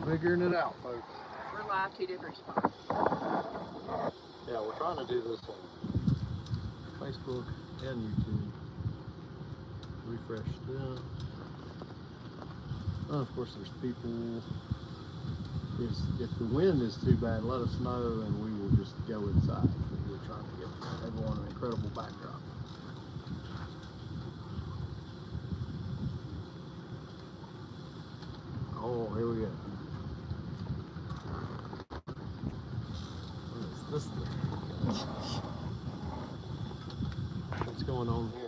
figuring it out, folks. We're live 2 different spots. Yeah, we're trying to do this on Facebook and YouTube. Refresh them. And of course, there's people. If the wind is too bad, let us know and we will just go inside. We're trying to give everyone an incredible backdrop. Oh, here we go. What is this thing? What's going on here?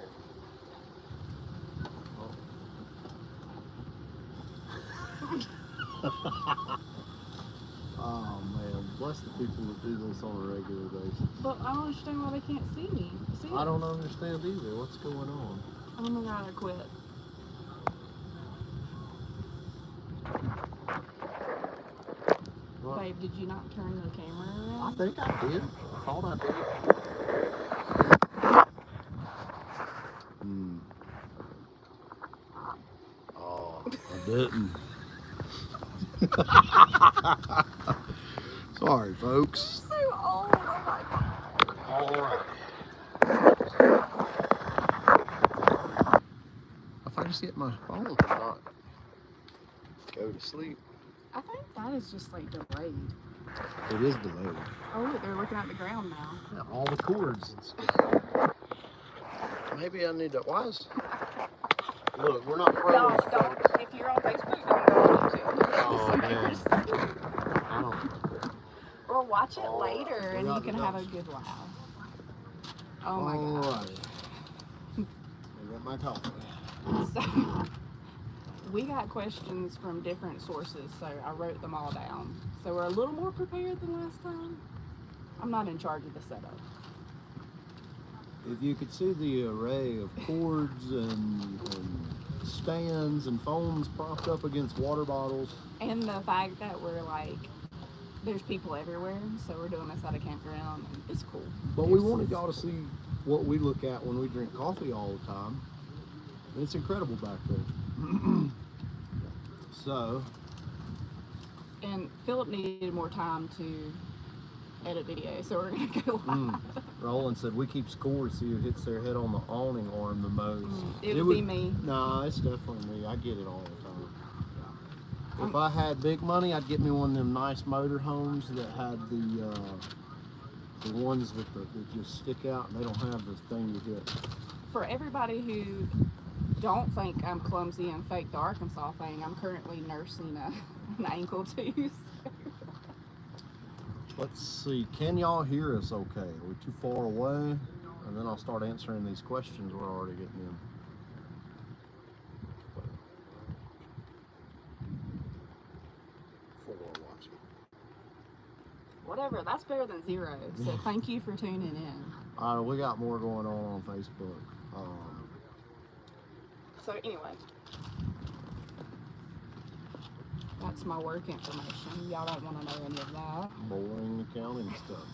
Oh man, bless the people that do this on a regular basis. But I don't understand why they can't see me. I don't understand either. What's going on? Oh my god, I quit. What? Babe, did you not turn the camera I around? think I did. I thought I did. Oh, I didn't. Sorry, folks. So old, oh my god. All right. If I just get my phone and not go to sleep. I think that is just like delayed. It is delayed. Oh look, they're looking at the ground now. Yeah, all the cords and stuff. Maybe I need to. Why is? Look, we're not pros. Don't. If you're on Facebook, don't go on YouTube. Oh man. I don't. Or watch it All later right. and you can have a good laugh. Oh my god. Alright. I got my coffee. So, we got questions from different sources, so I wrote them all down. So we're a little more prepared than last time. I'm not in charge of the setup. If you could see the array of cords and stands and phones propped up against water bottles. And the fact that we're like, there's people everywhere, so we're doing this at a campground, and it's cool. But we wanted y'all to see what we look at when we drink coffee all the time. It's incredible back there. So. And Philip needed more time to edit video, so we're gonna go live. Roland said we keep score to see who hits their head on the awning arm the most. It would be me. Nah, it's definitely me. I get it all the time. If I had big money, I'd get me one of them nice motorhomes that had the ones that just stick out and they don't have this thing to hit. For everybody who don't think I'm clumsy and fake the Arkansas thing, I'm currently nursing an ankle tooth. Let's see, can y'all hear us okay? Are we too far away? And then I'll start answering these questions we're already getting in. Whatever, that's better than 0. So thank you for tuning in. All right, we got more going on Facebook. So anyway, that's my work information. Y'all don't want to know any of that. Boring accounting stuff.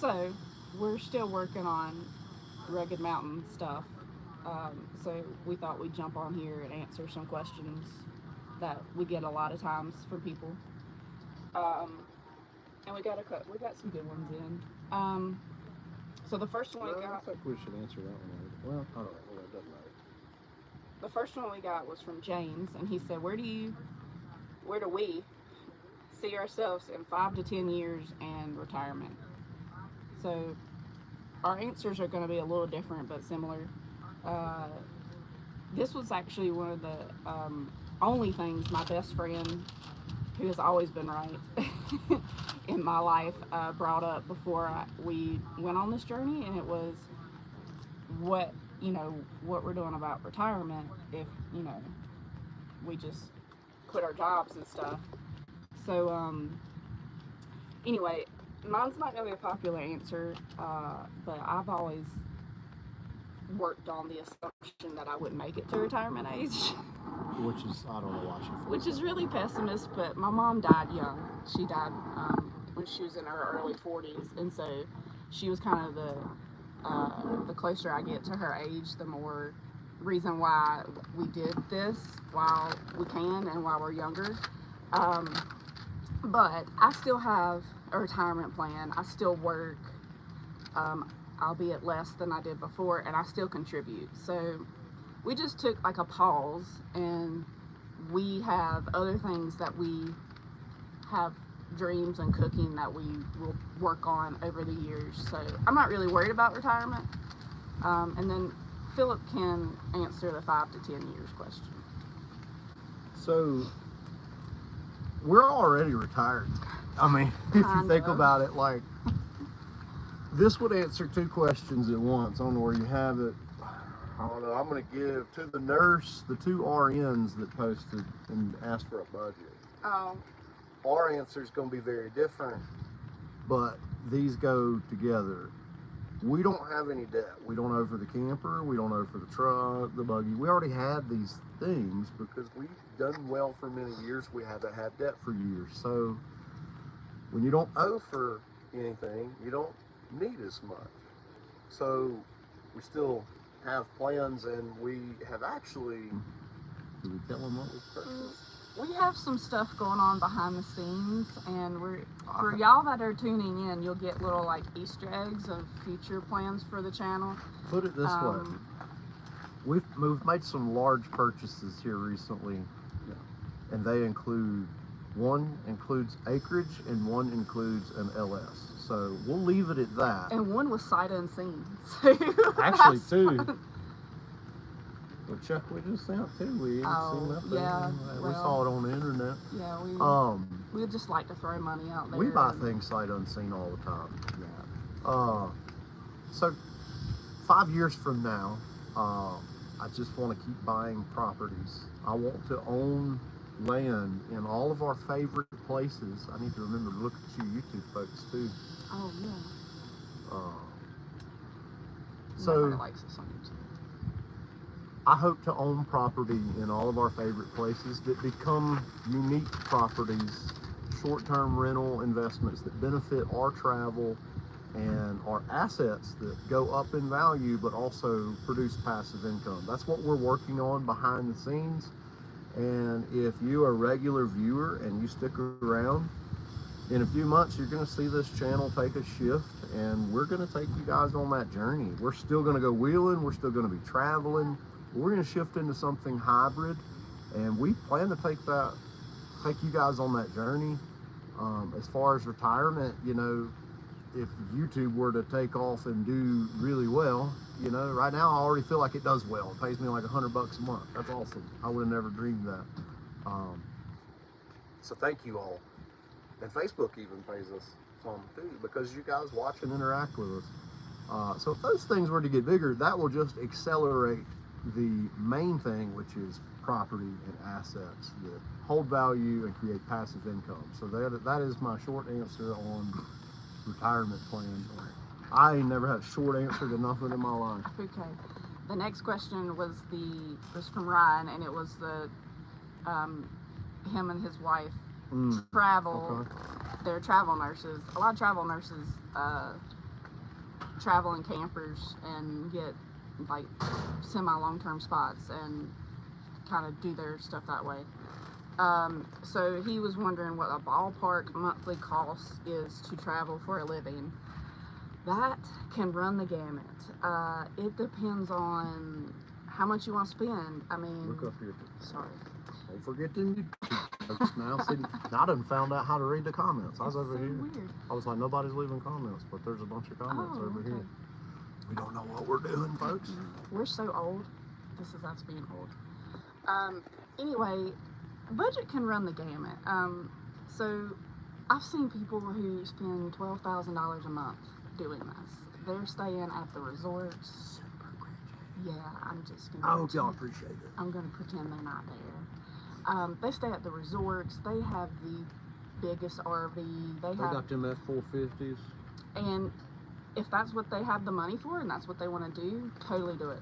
So we're still working on Rugged Mountain stuff. So we thought we'd jump on here and answer some questions that we get a lot of times from people. And we got some good ones in. So the first one we got. I think we should answer that one. Well, I don't know. That doesn't matter. The first one we got was from James, and he said, "Where do we see ourselves in 5 to 10 years and retirement?" So our answers are going to be a little different but similar. This was actually one of the only things my best friend, who has always been right in my life, brought up before we went on this journey, and it was what we're doing about retirement if we just quit our jobs and stuff. So anyway, mine's not going to be a popular answer, but I've always worked on the assumption that I wouldn't make it to retirement age. Which is, I don't know why she feels Which is that. really pessimist, but my mom died young. She died when she was in her early 40s, and so she was kind of the closer I get to her age, the more reason why we did this while we can and while we're younger. Um, but I still have a retirement plan. I still work, albeit less than I did before, and I still contribute. So we just took like a pause, and we have other things that we have dreams and cooking that we will work on over the years. So I'm not really worried about retirement. And then Philip can answer the 5 to 10 years question. So we're already retired. I mean, if you think about it, like this would answer 2 questions at once. I don't know where you have it. I don't know. I'm going to give to the nurse the 2 RNs that posted and asked for a budget. Oh. Our answer is going to be very different, but these go together. We don't have any debt. We don't owe for the camper. We don't owe for the truck, the buggy. We already had these things because we've done well for many years. We haven't had debt for years. So when you don't owe for anything, you don't need as much. So we still have plans, and we have actually, did we tell them what we purchased? We have some stuff going on behind the scenes, and for y'all that are tuning in, you'll get little like Easter eggs of future plans for the channel. Put it this way, we've made some large purchases here recently, and they include, one includes acreage and one includes an LS. So we'll leave it at that. And one was sight unseen. Actually, 2. The check we just sent too. We haven't seen that thing. Yeah, we saw it on the internet. Yeah, we just like to throw money out there. We buy things sight unseen all the time. Yeah. So 5 years from now, I just want to keep buying properties. I want to own land in all of our favorite places. I need to remember to look at you YouTube folks too. Oh yeah. So nobody likes us on YouTube. I hope to own property in all of our favorite places that become unique properties, short-term rental investments that benefit our travel and our assets that go up in value but also produce passive income. That's what we're working on behind the scenes. And if you're a regular viewer and you stick around, in a few months you're going to see this channel take a shift, and we're going to take you guys on that journey. We're still going to go wheeling, we're still going to be traveling. We're going to shift into something hybrid, and we plan to take you guys on that journey. As far as retirement, you know, if YouTube were to take off and do really well, you know, right now I already feel like it does well. It pays me like $100 a month. That's awesome. I would have never dreamed that. So thank you all. And Facebook even pays us some too, because you guys watch and interact with us. So if those things were to get bigger, that will just accelerate the main thing, which is property and assets that hold value and create passive income. So that is my short answer on retirement plan. I ain't never had a short answer to nothing in my life. Okay. The next question was from Ryan, and it was him and his wife travel. Okay. They're travel nurses. A lot of travel nurses travel in campers and get like semi-long-term spots and kind of do their stuff that way. So he was wondering what a ballpark monthly cost is to travel for a living. That can run the gamut. It depends on how much you want to spend. I mean, look up here. Sorry. Don't forget them folks now. See, I done found out how to read the comments. I was over here. Weird. I was like, nobody's leaving comments, but there's a bunch of comments over here. We don't know what we're doing, folks. We're so old. This is us being old. Anyway, budget can run the gamut. So I've seen people who spend $12,000 a month doing this. They're staying at the resorts. Super cringy. Yeah, I'm just gonna. I hope y'all appreciate it. I'm gonna pretend they're not there. They stay at the resorts. They have the biggest RV. They got them F-450s. And if that's what they have the money for and that's what they want to do, totally do it.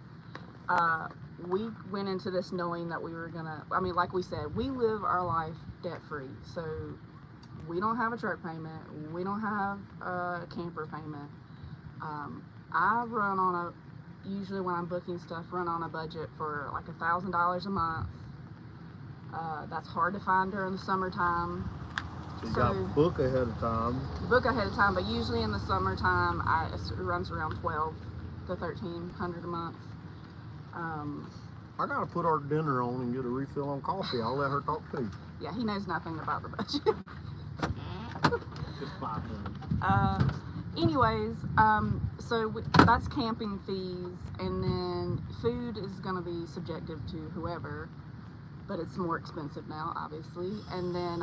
We went into this knowing that we were gonna, I mean, like we said, we live our life debt-free. So we don't have a truck payment. We don't have a camper payment. I run on usually when I'm booking stuff, run on a budget for like $1,000 a month. That's hard to find during the summertime. So you got to book ahead of time. Book ahead of time, but usually in the summertime, it runs around 12 to 1,300 a month. I gotta put our dinner on and get a refill on coffee. I'll let her talk to you. Yeah, he knows nothing about the budget. Just 5 minutes. Anyways, that's camping fees, and then food is going to be subjective to whoever, but it's more expensive now, obviously. And then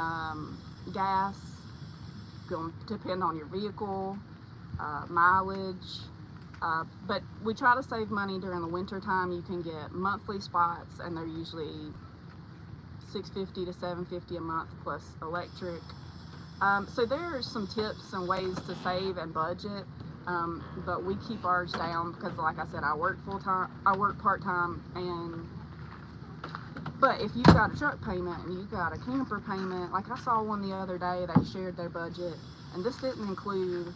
gas, going to depend on your vehicle, mileage. But we try to save money during the winter time. You can get monthly spots, and they're usually $650 to $750 a month plus electric. So there are some tips and ways to save and budget, but we keep ours down because, like I said, I work full time, I work part time, but if you've got a truck payment and you've got a camper payment, like I saw one the other day, they shared their budget, and this didn't include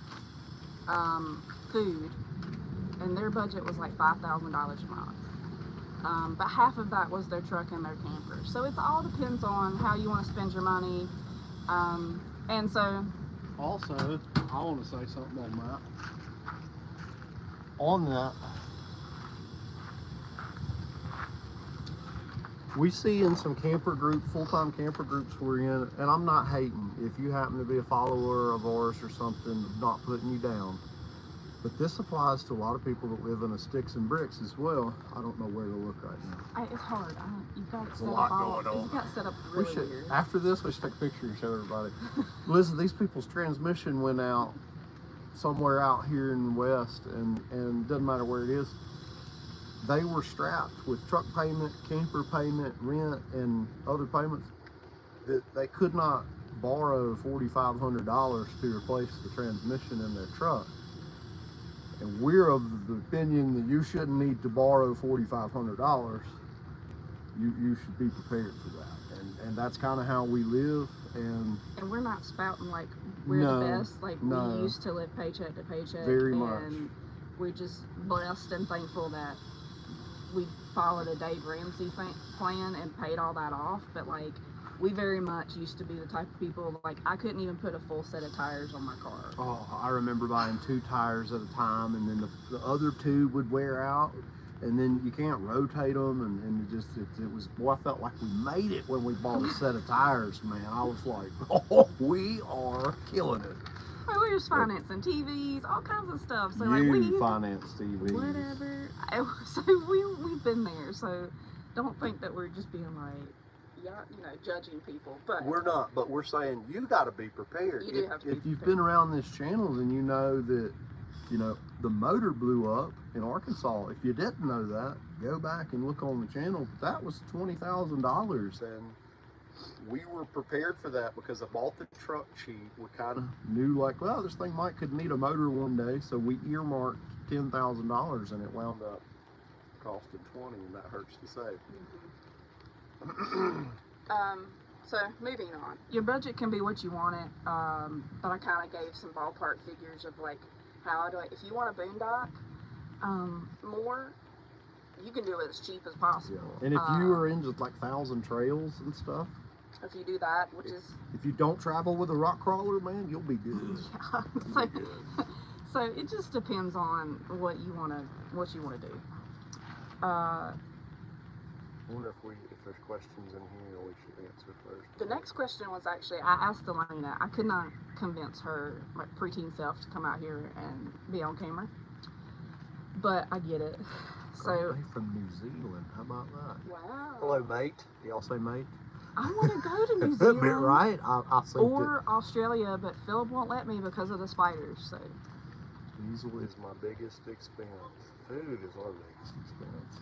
food, and their budget was like $5,000 a month. But half of that was their truck and their camper. So it all depends on how you want to spend your money. And so, also, I want to say something on that. On that, we see in some camper group, full-time camper groups we're in, and I'm not hating if you happen to be a follower of ours or something, not putting you down. But this applies to a lot of people that live in the sticks and bricks as well. I don't know where to look right now. It's hard. You've got to set a lot up all. going on. You've got to set up really weird. After this, we should take a picture and show everybody. Listen, these people's transmission went out somewhere out here in the west, and doesn't matter where it is. They were strapped with truck payment, camper payment, rent, and other payments that they could not borrow $4,500 to replace the transmission in their truck. And we're of the opinion that you shouldn't need to borrow $4,500. You should be prepared for that. And that's kind of how we live. And we're not spouting like we're the best. Like we used to live paycheck to paycheck. Very much. And we're just blessed and thankful that we followed a Dave Ramsey plan and paid all that off. But like, we very much used to be the type of people, like I couldn't even put a full set of tires on my car. Oh, I remember buying 2 tires at a time, and then the other 2 would wear out, and then you can't rotate them, and it was, boy, I felt like we made it when we bought a set of tires, man. I was like, oh, we are killing it. Well, we were just financing TVs, all kinds of stuff. So like we finance TVs. Whatever. So we've been there, so don't think that we're just being like, judging people, but we're not. But we're saying you got to be prepared. You do have to be prepared. If you've been around this channel, then you know that the motor blew up in Arkansas. If you didn't know that, go back and look on the channel. That was $20,000, and we were prepared for that because I bought the truck cheap. We kind of knew like, well, this thing could need a motor one day, so we earmarked $10,000, and it wound up costing $20,000, and that hurts to say. So moving on, your budget can be what you want it, but I kind of gave some ballpark figures of like how if you want a boondock more, you can do it as cheap as possible. Yeah. And if you are into like 1,000 trails and stuff, if you do that, if you don't travel with a rock crawler, man, you'll be good. Yeah. So it just depends on what you want to do. I wonder if there's questions in here we should answer first. The next question was actually, I asked Elena. I could not convince her preteen self to come out here and be on camera, but I get it. So from New Zealand, how about that? Wow. Hello, mate. Do y'all say mate? I want to go to New Zealand. Right? I or Australia, but Philip won't let me because of the spiders. So diesel is my biggest expense. Food is our biggest expense.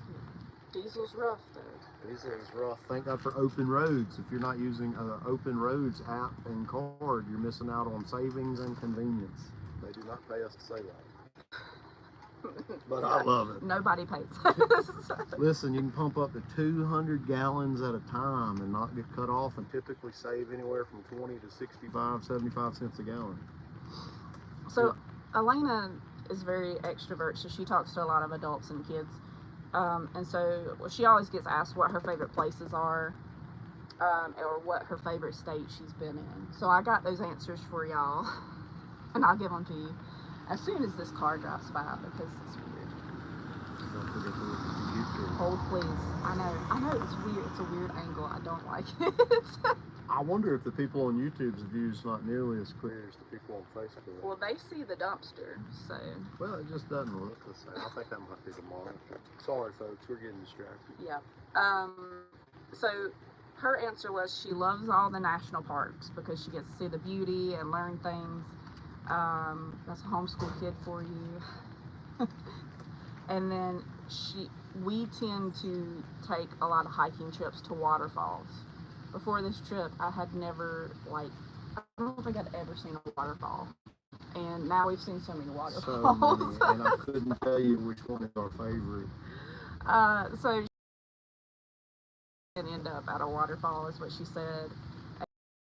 Diesel's rough though. Diesel is rough. Thank God for open roads. If you're not using an open roads app and card, you're missing out on savings and convenience. They do not pay us to say that. But I love it. Nobody pays. Listen, you can pump up to 200 gallons at a time and not get cut off, and typically save anywhere from 20 to 65, 75 cents a gallon. So Elena is very extrovert, so she talks to a lot of adults and kids. And so she always gets asked what her favorite places are, or what her favorite state she's been in. So I got those answers for y'all, and I'll give them to you as soon as this car drives by because it's weird. Don't forget to look at the YouTube. Hold, please. I know it's weird. It's a weird angle. I don't like it. I wonder if the people on YouTube's view's not nearly as clear as the people on Facebook. Well, they see the dumpster, so. Well, it just doesn't look the same. I think that might be the monitor. Sorry, folks, we're getting distracted. Yeah. So her answer was she loves all the national parks because she gets to see the beauty and learn things. That's a homeschool kid for you. And then we tend to take a lot of hiking trips to waterfalls. Before this trip, I had never, I don't think I'd ever seen a waterfall. And now we've seen so many waterfalls. So many, and I couldn't tell you which one is our favorite. So she didn't end up at a waterfall, is what she said.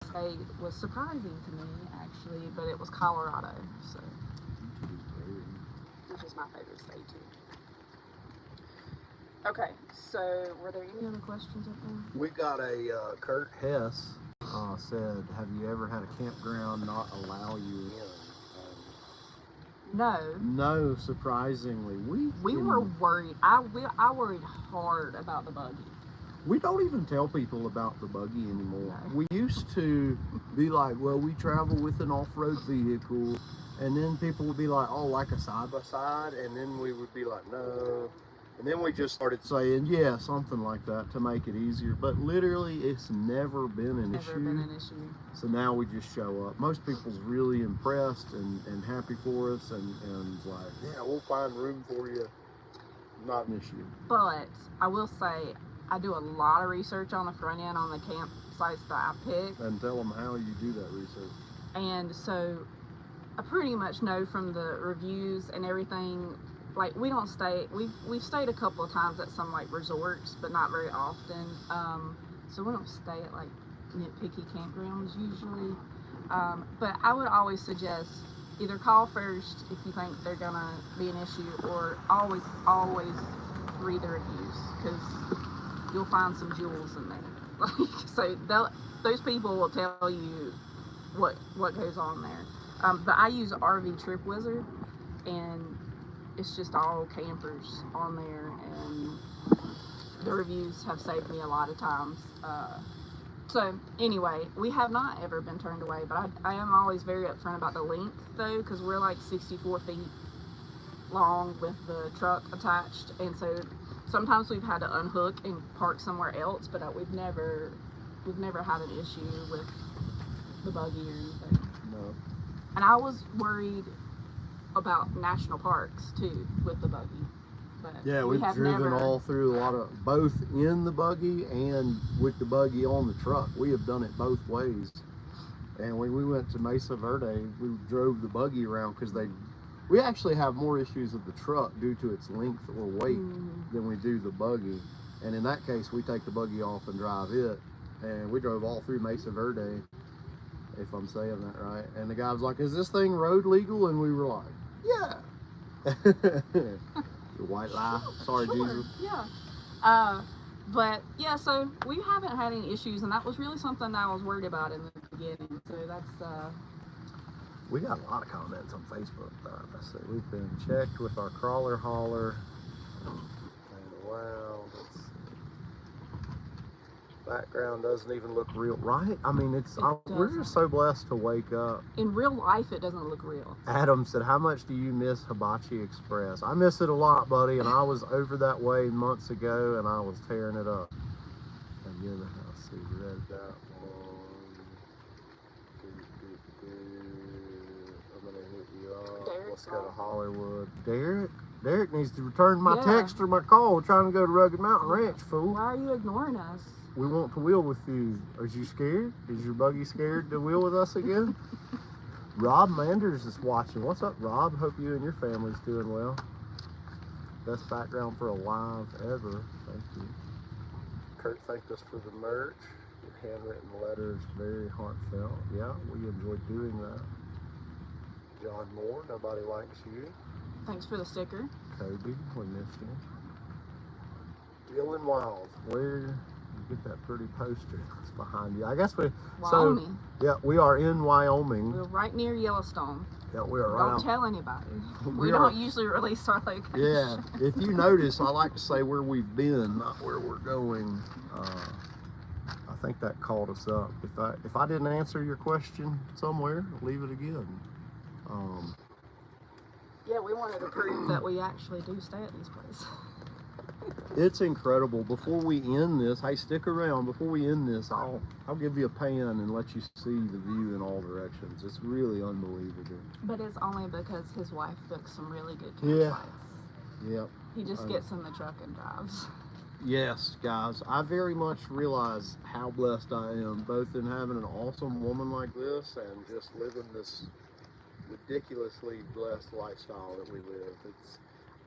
The state was surprising to me, actually, but it was Colorado, so, which is my favorite state, too. Okay, so were there any other questions up there? We got a Kurt Hess said, have you ever had a campground not allow you in? No. No, surprisingly. We were worried. I worried hard about the buggy. We don't even tell people about the buggy anymore. No. We used to be like, well, we travel with an off-road vehicle, and then people would be like, oh, like a side-by-side, and then we would be like, no. And then we just started saying, yeah, something like that to make it easier. But literally, it's never been an issue. Never been an issue. So now we just show up. Most people's really impressed and happy for us, and like, yeah, we'll find room for you. Not an issue. But I will say, I do a lot of research on the front end on the campsites that I pick. And tell them how you do that research. And so I pretty much know from the reviews and everything, like we don't stay, we've stayed a couple of times at some like resorts, but not very often. So we don't stay at like nitpicky campgrounds usually. But I would always suggest either call first if you think they're gonna be an issue, or always read the reviews, because you'll find some jewels in there. So those people will tell you what goes on there. But I use RV Trip Wizard, and it's just all campers on there, and the reviews have saved me a lot of times. So anyway, we have not ever been turned away, but I am always very upfront about the length though, because we're like 64 feet long with the truck attached, and so sometimes we've had to unhook and park somewhere else, but we've never had an issue with the buggy or anything. No. And I was worried about national parks too with the buggy. But Yeah, we've driven all through a lot of, both in the buggy and with the buggy on the truck. We have done it both ways. And when we went to Mesa Verde, we drove the buggy around because we actually have more issues with the truck due to its length or weight than we do the buggy. And in that case, we take the buggy off and drive it. And we drove all through Mesa Verde, if I'm saying that right. And the guy was like, is this thing road legal? And we were like, yeah. The white lie. Sorry, sure. Jesus. Yeah. But yeah, so we haven't had any issues, and that was really something that I was worried about in the beginning. So that's We got a lot of comments on Facebook. Let's see. We've been checked with our crawler hauler. And wow, let's see. Background doesn't even look real, right? I mean, we're just so blessed to wake up. In real life, it doesn't look real. Adam said, how much do you miss Hibachi Express? I miss it a lot, buddy, and I was over that way months ago, and I was tearing it up. Again, let's see, read that one. I'm gonna hit you up. Let's go to Hollywood. Derek needs to return my text or my call trying to go to Rugged Mountain Ranch, fool. Why are you ignoring us? We want to wheel with you. Are you scared? Is your buggy scared to wheel with us again? Rob Manders is watching. What's up, Rob? Hope you and your family's doing well. Best background for a live ever. Thank you. Kurt thanked us for the merch. Your handwritten letter is very heartfelt. Yeah, we enjoyed doing that. John Moore, nobody likes you. Thanks for the sticker. Kobe, we missed him. Dylan Wild, where you get that pretty poster that's behind you? I guess Wyoming. Yeah, we are in Wyoming. We're right near Yellowstone. Yeah, we are right. Don't tell anybody. We don't usually release our location. Yeah, if you notice, I like to say where we've been, not where we're going. I think that caught us up. If I didn't answer your question somewhere, leave it again. Yeah, we wanted to prove that we actually do stay at these places. It's incredible. Before we end this, hey, stick around. Before we end this, I'll give you a pan and let you see the view in all directions. It's really unbelievable. But it's only because his wife books some really good campsites. Yep. He just gets in the truck and drives. Yes, guys, I very much realize how blessed I am, both in having an awesome woman like this and just living this ridiculously blessed lifestyle that we live.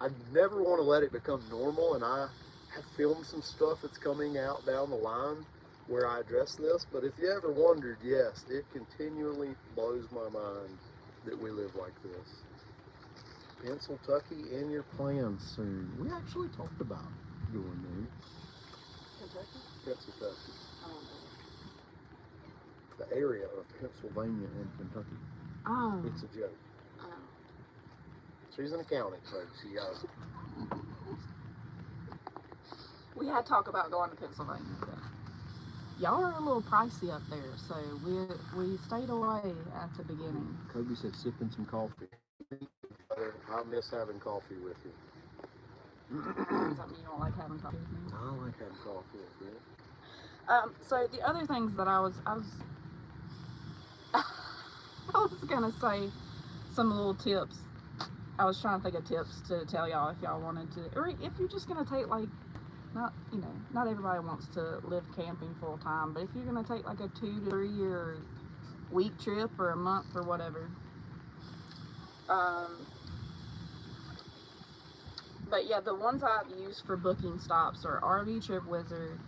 I never want to let it become normal, and I have filmed some stuff that's coming out down the line where I address this, but if you ever wondered, yes, it continually blows my mind that we live like this. Pennsylvania in your plans soon. We actually talked about going there. Kentucky? Pennsylvania. I don't know. The area of Pennsylvania and Kentucky. Oh. It's a joke. Oh. She's an accountant, so she goes. We had talk about going to Pennsylvania, but y'all are a little pricey up there, so we stayed away at the beginning. Kobe said sipping some coffee. I miss having coffee with you. Something you don't like having coffee with me? I like having coffee with you. So the other things that I was gonna say some little tips. I was trying to think of tips to tell y'all if y'all wanted to, or if you're just gonna take like, not everybody wants to live camping full time, but if you're gonna take like a 2 to 3 or week trip or a month or whatever. But yeah, the ones I've used for booking stops are RV Trip Wizard,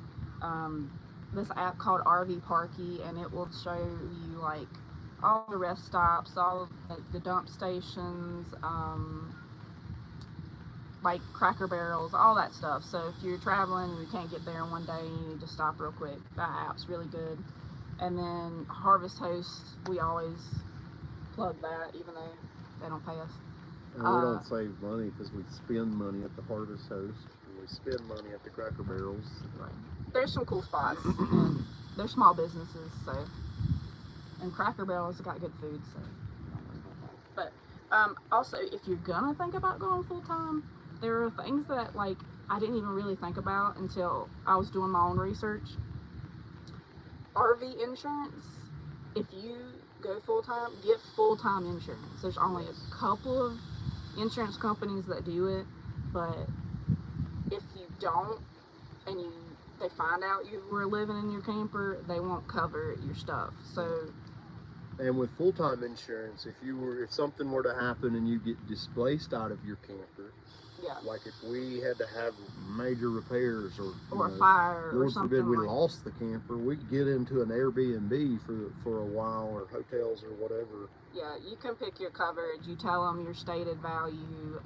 this app called RV Parky, and it will show you like all the rest stops, all the dump stations, like Cracker Barrels, all that stuff. So if you're traveling and you can't get there in one day, you need to stop real quick. That app's really good. And then Harvest Host, we always plug that, even though they don't pay us. And we don't save money because we spend money at the Harvest Host. And we spend money at the Cracker Barrels. Right. There's some cool spots. And they're small businesses, so. And Cracker Barrel's got good food, so don't worry about that. But also, if you're gonna think about going full time, there are things that like I didn't even really think about until I was doing my own research. RV insurance. If you go full time, get full time insurance. There's only a couple of insurance companies that do it, but if you don't, and they find out you were living in your camper, they won't cover your stuff. So. And with full-time insurance, if something were to happen and you get displaced out of your camper, yeah, like if we had to have major repairs or a fire or Lord something, forbid we like lost the camper, we could get into an Airbnb for a while, or hotels or whatever. Yeah, you can pick your coverage. You tell them your stated value.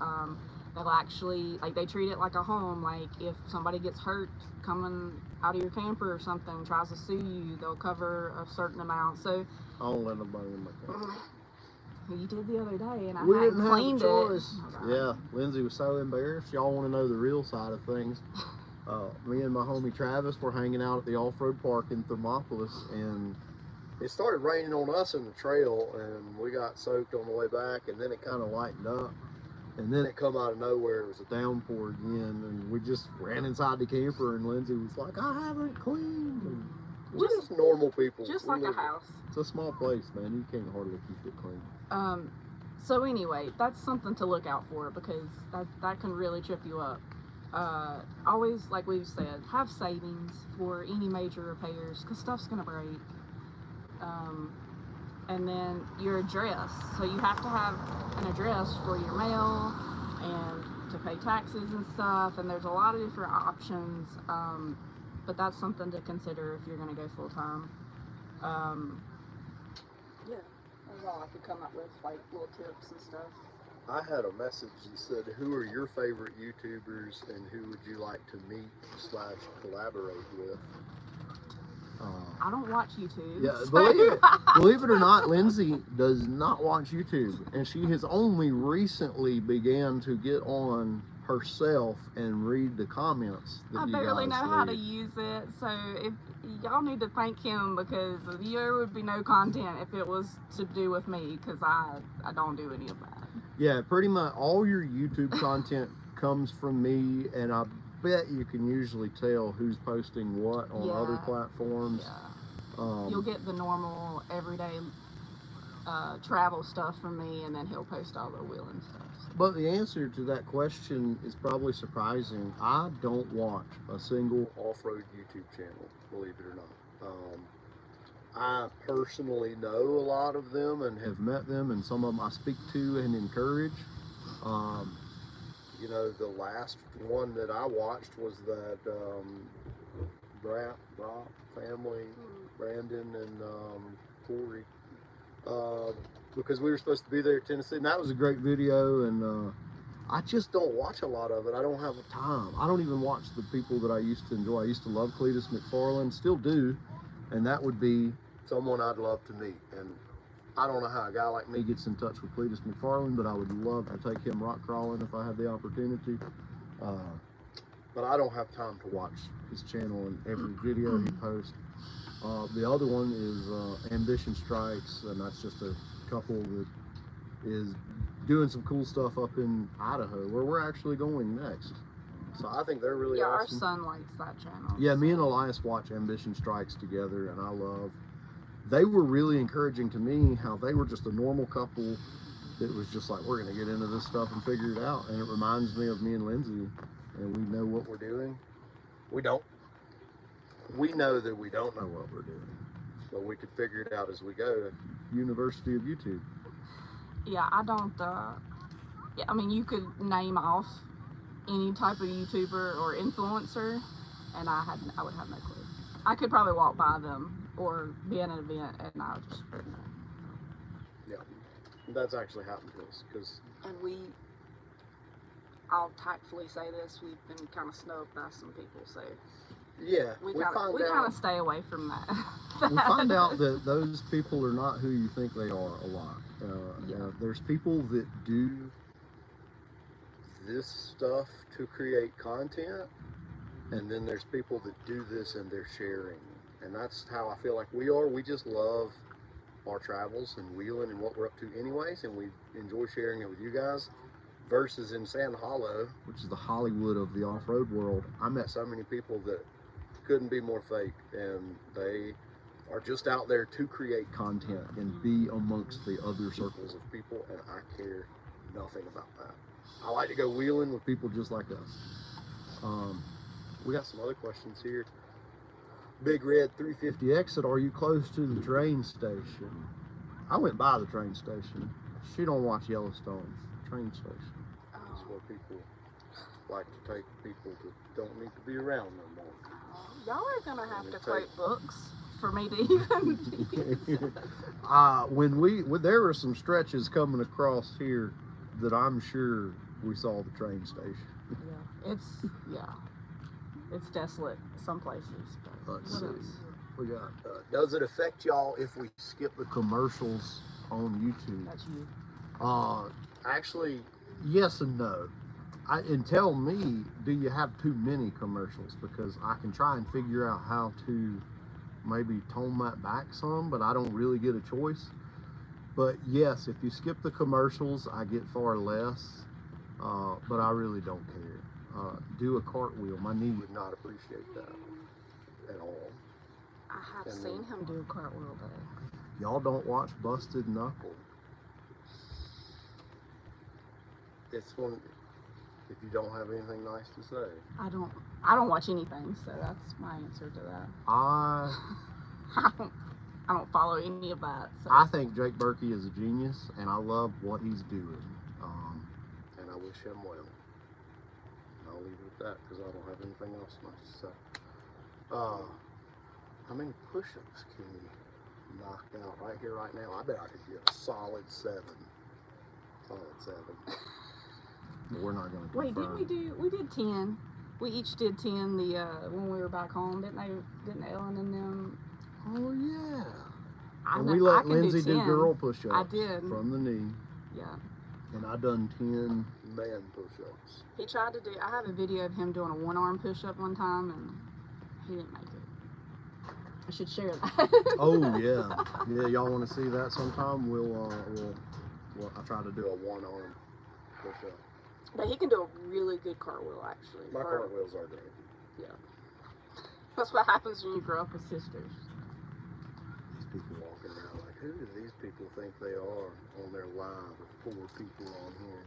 They'll actually, like, they treat it like a home. Like, if somebody gets hurt coming out of your camper or something, tries to sue you, they'll cover a certain amount. So I don't let nobody in my camper. You did the other day, and I we hadn't didn't cleaned have a choice. it. Yeah, Lindsay was so embarrassed. Y'all want to know the real side of things? Me and my homie Travis were hanging out at the off-road park in Thermopolis, and it started raining on us in the trail, and we got soaked on the way back, and then it kind of lightened up, and then it come out of nowhere. It was a downpour again, and we just ran inside the camper, and Lindsay was like, I haven't cleaned. And we're just normal people. Just like a house. It's a small place, man. You can't hardly keep it clean. So anyway, that's something to look out for, because that can really trip you up. Always, like we've said, have savings for any major repairs, because stuff's gonna break. And then your address. So you have to have an address for your mail and to pay taxes and stuff, and there's a lot of different options, but that's something to consider if you're gonna go full time. Yeah, that's all I could come up with, like little tips and stuff. I had a message that said, "Who are your favorite YouTubers, and who would you like to meet / collaborate with?" I don't watch YouTube. Yeah, so- believe it or not, Lindsay does not watch YouTube, and she has only recently began to get on herself and read the comments that I you barely know guys how to leave. use it, so if y'all need to thank him, because there would be no content if it was to do with me, because I don't do any of that. Yeah, pretty much all your YouTube content comes from me, and I bet you can usually tell who's posting what on other Yeah. platforms. Yeah. You'll get the normal everyday travel stuff from me, and then he'll post all the wheeling stuff. So. But the answer to that question is probably surprising. I don't watch a single off-road YouTube channel, believe it or not. I personally know a lot of them and have met them, and some of them I speak to and encourage. You know, the last one that I watched was that Brock family, Brandon and Corey, because we were supposed to be there in Tennessee, and that was a great video. And I just don't watch a lot of it. I don't have the time. I don't even watch the people that I used to enjoy. I used to love Cletus McFarland, still do, and that would be someone I'd love to meet. And I don't know how a guy like me gets in touch with Cletus McFarland, but I would love to take him rock crawling if I had the opportunity. But I don't have time to watch his channel and every video he posts. The other one is Ambition Strikes, and that's just a couple that is doing some cool stuff up in Idaho, where we're actually going next. So I think they're really awesome. Our son likes that channel. Yeah, me and Elias watch Ambition Strikes together, and I love. They were really encouraging to me how they were just a normal couple that was just like, we're going to get into this stuff and figure it out. And it reminds me of me and Lindsay, and we know what we're doing. We don't. We know that we don't know what we're doing, but we could figure it out as we go at University of YouTube. Yeah, I don't, yeah, I mean, you could name off any type of YouTuber or influencer, and I would have no clue. I could probably walk by them or be at an event, and I would just know. Yeah, that's actually happened to us, because. And I'll tactfully say this, we've been kind of snubbed by some people, so. Yeah, we kind of stay away from that. We find out that those people are not who you think they are a lot. There's people that do this stuff to create content, and then there's people that do this and they're sharing. And that's how I feel like we are. We just love our travels and wheeling and what we're up to anyways, and we enjoy sharing it with you guys. Versus in Sand Hollow, which is the Hollywood of the off-road world, I met so many people that couldn't be more fake, and they are just out there to create content and be amongst the other circles of people, and I care nothing about that. I like to go wheeling with people just like us. We got some other questions here. Big Red 350 exit, are you close to the train station? I went by the train station. She don't watch Yellowstone. Train station. That's where people like to take people that don't need to be around no more. Y'all are gonna have to quote books for me to even. There were some stretches coming across here that I'm sure we saw the train station. It's desolate some places. But let's see. We got. Does it affect y'all if we skip the commercials on YouTube? That's you. Actually, yes and no. And tell me, do you have too many commercials? Because I can try and figure out how to maybe tone that back some, but I don't really get a choice. But yes, if you skip the commercials, I get far less, but I really don't care. Do a cartwheel. My knee would not appreciate that at all. I have seen him do a cartwheel though. Y'all don't watch Busted Knuckle. It's one. If you don't have anything nice to say, I don't watch anything, so that's my answer to that. I don't follow any of that. So. I think Jake Berkey is a genius, and I love what he's doing, and I wish him well. I'll leave it at that because I don't have anything else nice to say. How many push-ups can you knock out right here, right now? I bet I could get a solid 7. call it 7. But we're not going to Wait, confirm. we did 10. We each did 10 when we were back home, didn't Ellen and them? Oh, yeah. I And know, we I let can Lindsay do 10. girl push-ups. I did. From the knee. Yeah. And I done 10 man push-ups. He tried to do, I have a video of him doing a 1-arm push-up one time, and he didn't make it. I should share that. Oh, yeah. Yeah, y'all want to see that sometime? We'll I try to do a 1-arm push-up. But he can do a really good cartwheel, actually. My cartwheels are great. Yeah. That's what happens when you grow up with sisters. These people walking around like, who do these people think they are on their live with 4 people on here?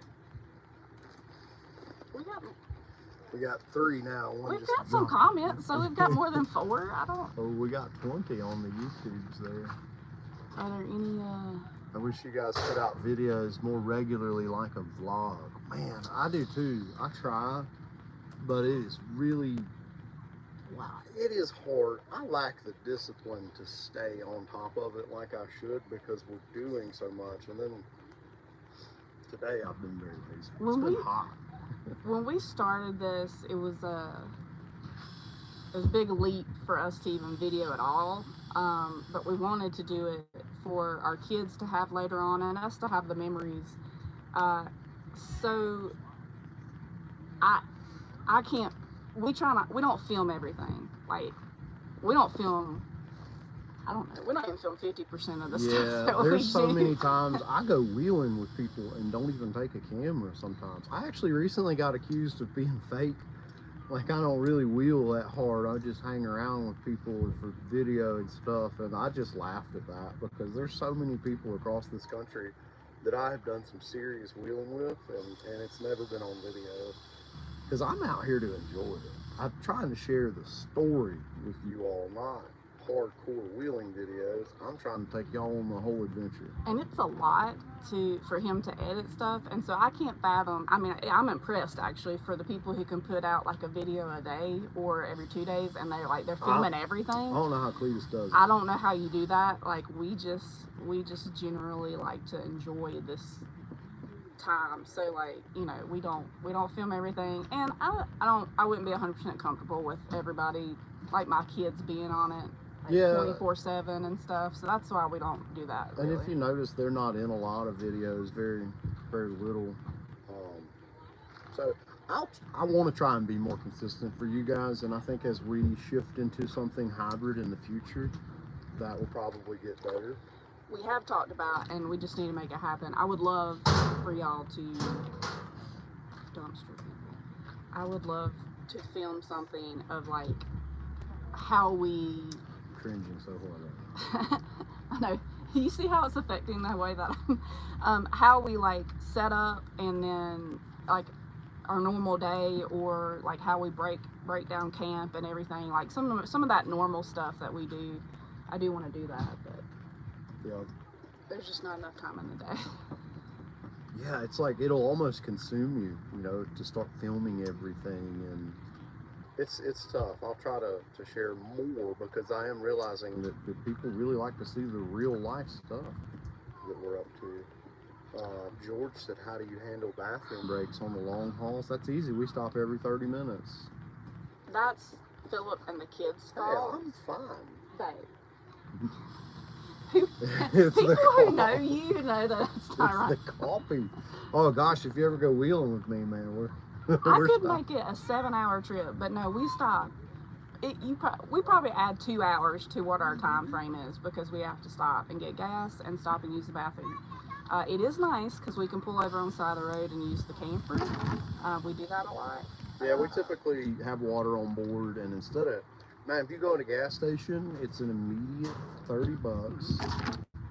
We got 3 now. One We've just got some jumped. comments, so we've got more than 4. I don't. Oh, we got 20 on the YouTubes there. Are there any? I wish you guys put out videos more regularly like a vlog. Man, I do too. I try, but it is really, wow, it is hard. I lack the discipline to stay on top of it like I should because we're doing so much. And then today I've been very lazy. It's been hot. When we started this, it was a big leap for us to even video at all. But we wanted to do it for our kids to have later on and us to have the memories. So I can't, we don't film everything. Like, we don't film, I don't know, we don't even film 50% of the stuff that we do. There's so many times I go wheeling with people and don't even take a camera sometimes. I actually recently got accused of being fake. Like, I don't really wheel that hard. I just hang around with people for video and stuff, and I just laughed at that because there's so many people across this country that I have done some serious wheeling with, and it's never been on video. Because I'm out here to enjoy it. I'm trying to share the story with you all, not hardcore wheeling videos. I'm trying to take y'all on the whole adventure. And it's a lot for him to edit stuff, and so I can't fathom. I mean, I'm impressed actually for the people who can put out like a video a day or every 2 days, and they're filming everything. I don't know how Cletus does it. I don't know how you do that. Like, we just generally like to enjoy this time. So, like, you know, we don't film everything, and I wouldn't be 100% comfortable with everybody, like my kids being on it. Like, yeah, 24/7 and stuff, so that's why we don't do that. Really. And if you notice, they're not in a lot of videos, very, very little. So I want to try and be more consistent for you guys, and I think as we shift into something hybrid in the future, that will probably get better. We have talked about, and we just need to make it happen. I would love for y'all to dumpster people. I would love to film something of like how we. Cringing so hard. I know. You see how it's affecting the way that how we like set up, and then like our normal day, or like how we break down camp and everything. Like some of that normal stuff that we do. I do want to do that, but yeah, there's just not enough time in the day. Yeah, it's like it'll almost consume you, you know, to start filming everything, and it's tough. I'll try to share more because I am realizing that people really like to see the real life stuff that we're up to. George said, how do you handle bathroom breaks on the long hauls? That's easy. We stop every 30 minutes. That's Philip and the kids' fault. Hey, I'm fine. Babe. People who know you know that it's not right. It's the coffee. Oh gosh, if you ever go wheeling with me, man, I could make it a 7-hour trip, but no, we stop. We probably add 2 hours to what our time frame is because we have to stop and get gas and stop and use the bathroom. It is nice because we can pull over on the side of the road and use the camper. We do that a lot. Yeah, we typically have water on board, and instead of, man, if you go to a gas station, it's an immediate $30,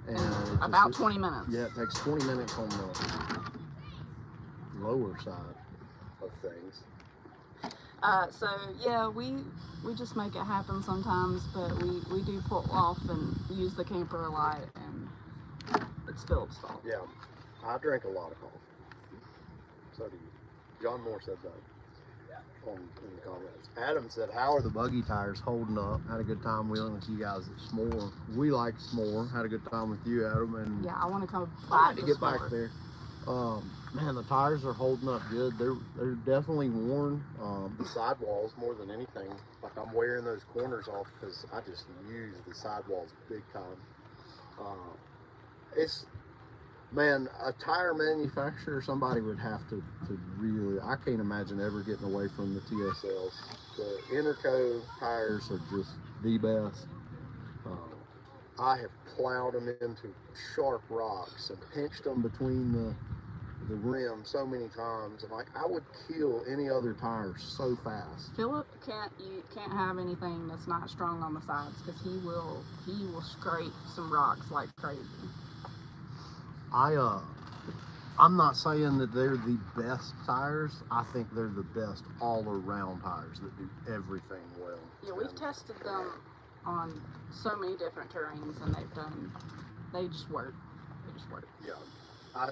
and about 20 minutes. Yeah, it takes 20 minutes on the lower side of things. So yeah, we just make it happen sometimes, but we do pull off and use the camper a lot, and it's Philip's fault. Yeah, I drink a lot of coffee. So do you. John Moore said that in the comments. Adam said, how are the buggy tires holding up? Had a good time wheeling with you guys at S'more. We like S'more. Had a good time with you, Adam. And yeah, I want to come I back to get back there. Man, the tires are holding up good. They're definitely worn. The sidewalls more than anything. Like I'm wearing those corners off because I just use the sidewalls big time. It's Man, a tire manufacturer, somebody would have to really. I can't imagine ever getting away from the TSLs. The Interco tires are just the best. I have plowed them into sharp rocks and pinched them between the rim so many times, and like I would kill any other tire so fast. Philip can't have anything that's not strong on the sides because he will scrape some rocks like crazy. I'm not saying that they're the best tires. I think they're the best all-around tires that do everything well. Yeah, we've tested them on so many different terrains, and they just work. They just work. Yeah.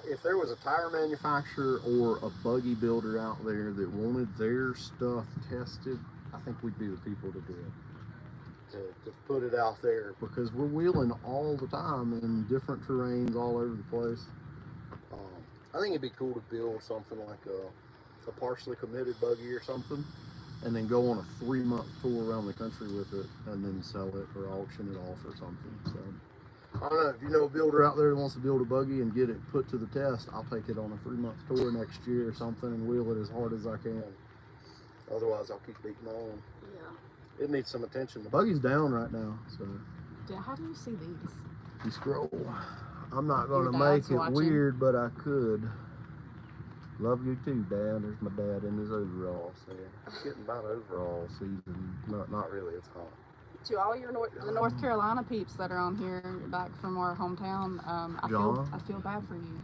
If there was a tire manufacturer or a buggy builder out there that wanted their stuff tested, I think we'd be the people to do it. To put it out there, because we're wheeling all the time in different terrains all over the place. I think it'd be cool to build something like a partially committed buggy or something, and then go on a 3-month tour around the country with it, and then sell it or auction it off or something. So I don't know, if you know a builder out there that wants to build a buggy and get it put to the test, I'll take it on a 3-month tour next year or something and wheel it as hard as I can. Otherwise, I'll keep beating on. Yeah. It needs some attention. The buggy's down right now, so. Yeah, how do you see these? You scroll. I'm not going to Your make dad's it watching. weird, but I could. Love you too, Dad. There's my dad in his overalls there. It's getting about overall season. Not really, it's hot. To all your the North Carolina peeps that are on here back from our hometown, I feel bad for you.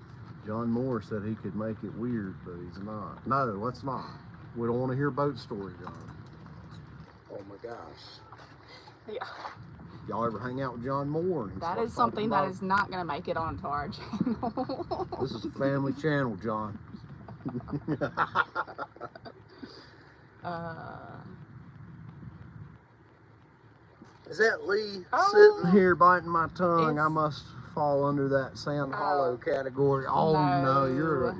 John Moore said he could make it weird, but he's not. No, let's not. We don't want to hear boat story, John. Oh my gosh. Yeah. Y'all ever hang out with John Moore? That is something that is not going to make it onto our channel. This is a family channel, John. Is that Lee sitting here biting my tongue? I must fall under that Sand Hollow category. Oh no, you're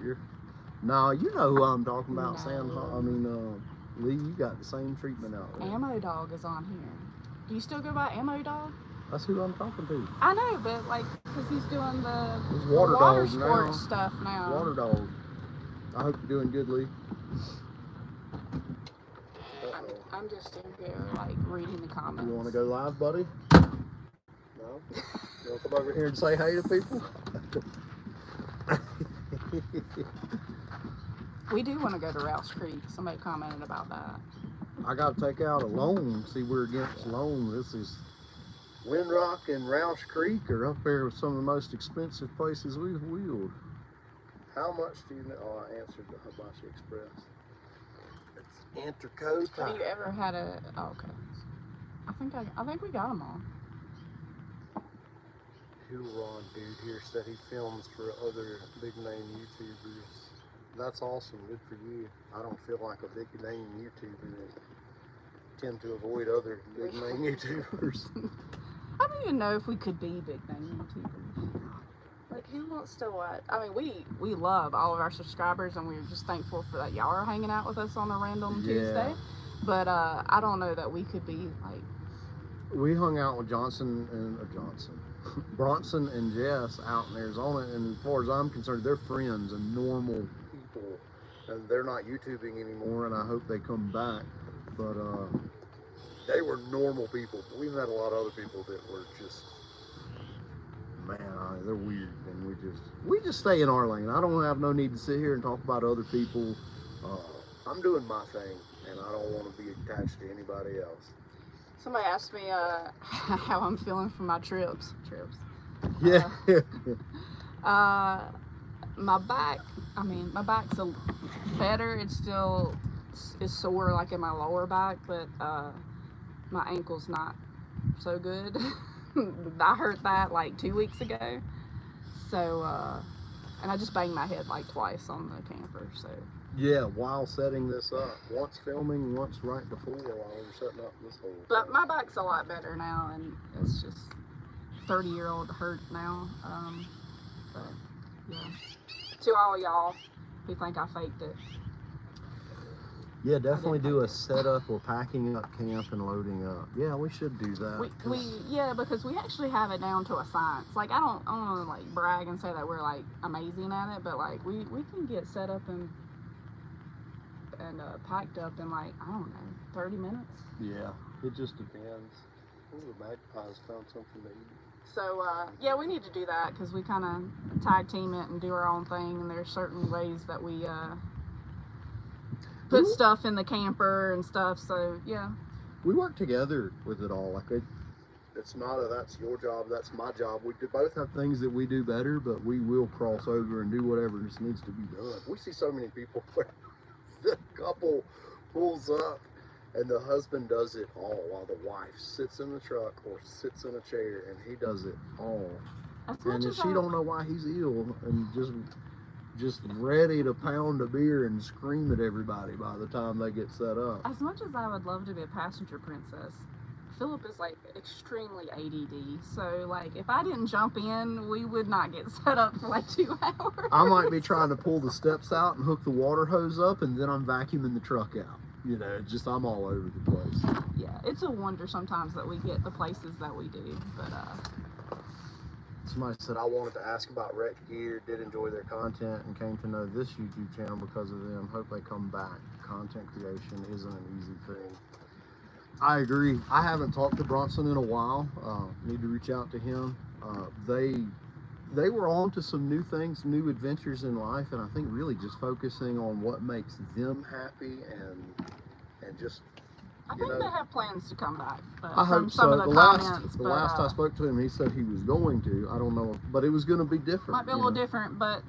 no, you know who I'm talking about. Sand Hollow. I mean, Lee, you got the same treatment out there. Ammo Dog is on here. Do you still go by Ammo Dog? That's who I'm talking to. I know, but like, because he's doing the water sports stuff now. Water Dog. I hope you're doing good, Lee. I'm just in here, like, reading the comments. You want to go live, buddy? No? You want to come over here and say hey to people? We do want to go to Rouse Creek. Somebody commented about that. I got to take out a loan. See, we're against loan. This is Windrock and Rouse Creek are up there with some of the most expensive places we've wheeled. How much do you know? Oh, I answered the Hibachi Express. It's Interco tire. Have you ever had a? Oh, okay. I think we got them all. Ron dude here said he films for other big name YouTubers. That's awesome. Good for you. I don't feel like a big name YouTuber and tend to avoid other big name YouTubers. I don't even know if we could be big name YouTubers. Like, who wants to watch? I mean, we love all of our subscribers, and we're just thankful for that y'all are hanging out with us on a random Tuesday. But I don't know that we could be like. We hung out with Bronson and Jess out in Arizona, and as far as I'm concerned, they're friends and normal people, and they're not YouTubing anymore, and I hope they come back. But they were normal people. We met a lot of other people that were just, man, they're weird, and we just stay in our lane. I don't have no need to sit here and talk about other people. I'm doing my thing, and I don't want to be attached to anybody else. Somebody asked me how I'm feeling from my trips. Yeah. My back's better. It's still is sore like in my lower back, but my ankle's not so good. I hurt that like 2 weeks ago. So, and I just banged my head like twice on the camper. So. Yeah, while setting this up. Once filming, once right before while we were setting up this whole thing. But my back's a lot better now, and it's just 30-year-old hurt now. But, yeah. to all y'all who think I faked it. Yeah, definitely do a setup or packing up camp and loading up. Yeah, we should do that. Yeah, because we actually have it down to a science. Like I don't want to like brag and say that we're like amazing at it, but like we can get set up and packed up in like I don't know 30 minutes. Yeah, it just depends. Oh, the magpies found something to eat. So yeah, we need to do that because we kind of tag team it and do our own thing, and there's certain ways that we put stuff in the camper and stuff. So yeah, we work together with it all. Like it's not a that's your job, that's my job. We both have things that we do better, but we will cross over and do whatever just needs to be done. We see so many people where the couple pulls up and the husband does it all while the wife sits in the truck or sits in a chair, and he does it all. And she don't know why he's ill and just ready to pound a beer and scream at everybody by the time they get set up. As much as I would love to be a passenger princess, Philip is like extremely ADD. So like if I didn't jump in, we would not get set up for like 2 hours. I might be trying to pull the steps out and hook the water hose up, and then I'm vacuuming the truck out. You know, just I'm all over the place. Yeah, it's a wonder sometimes that we get the places that we do, but somebody said I wanted to ask about Wreck Gear, did enjoy their content, and came to know this YouTube channel because of them. Hope they come back. Content creation isn't an easy thing. I agree. I haven't talked to Bronson in a while. Need to reach out to him. They were on to some new things, new adventures in life, and I think really just focusing on what makes them happy and just. I think they have plans to come back. But I hope so. The last I spoke to him, he said he was going to. I don't know, but it was going to be different. Might be a little different, but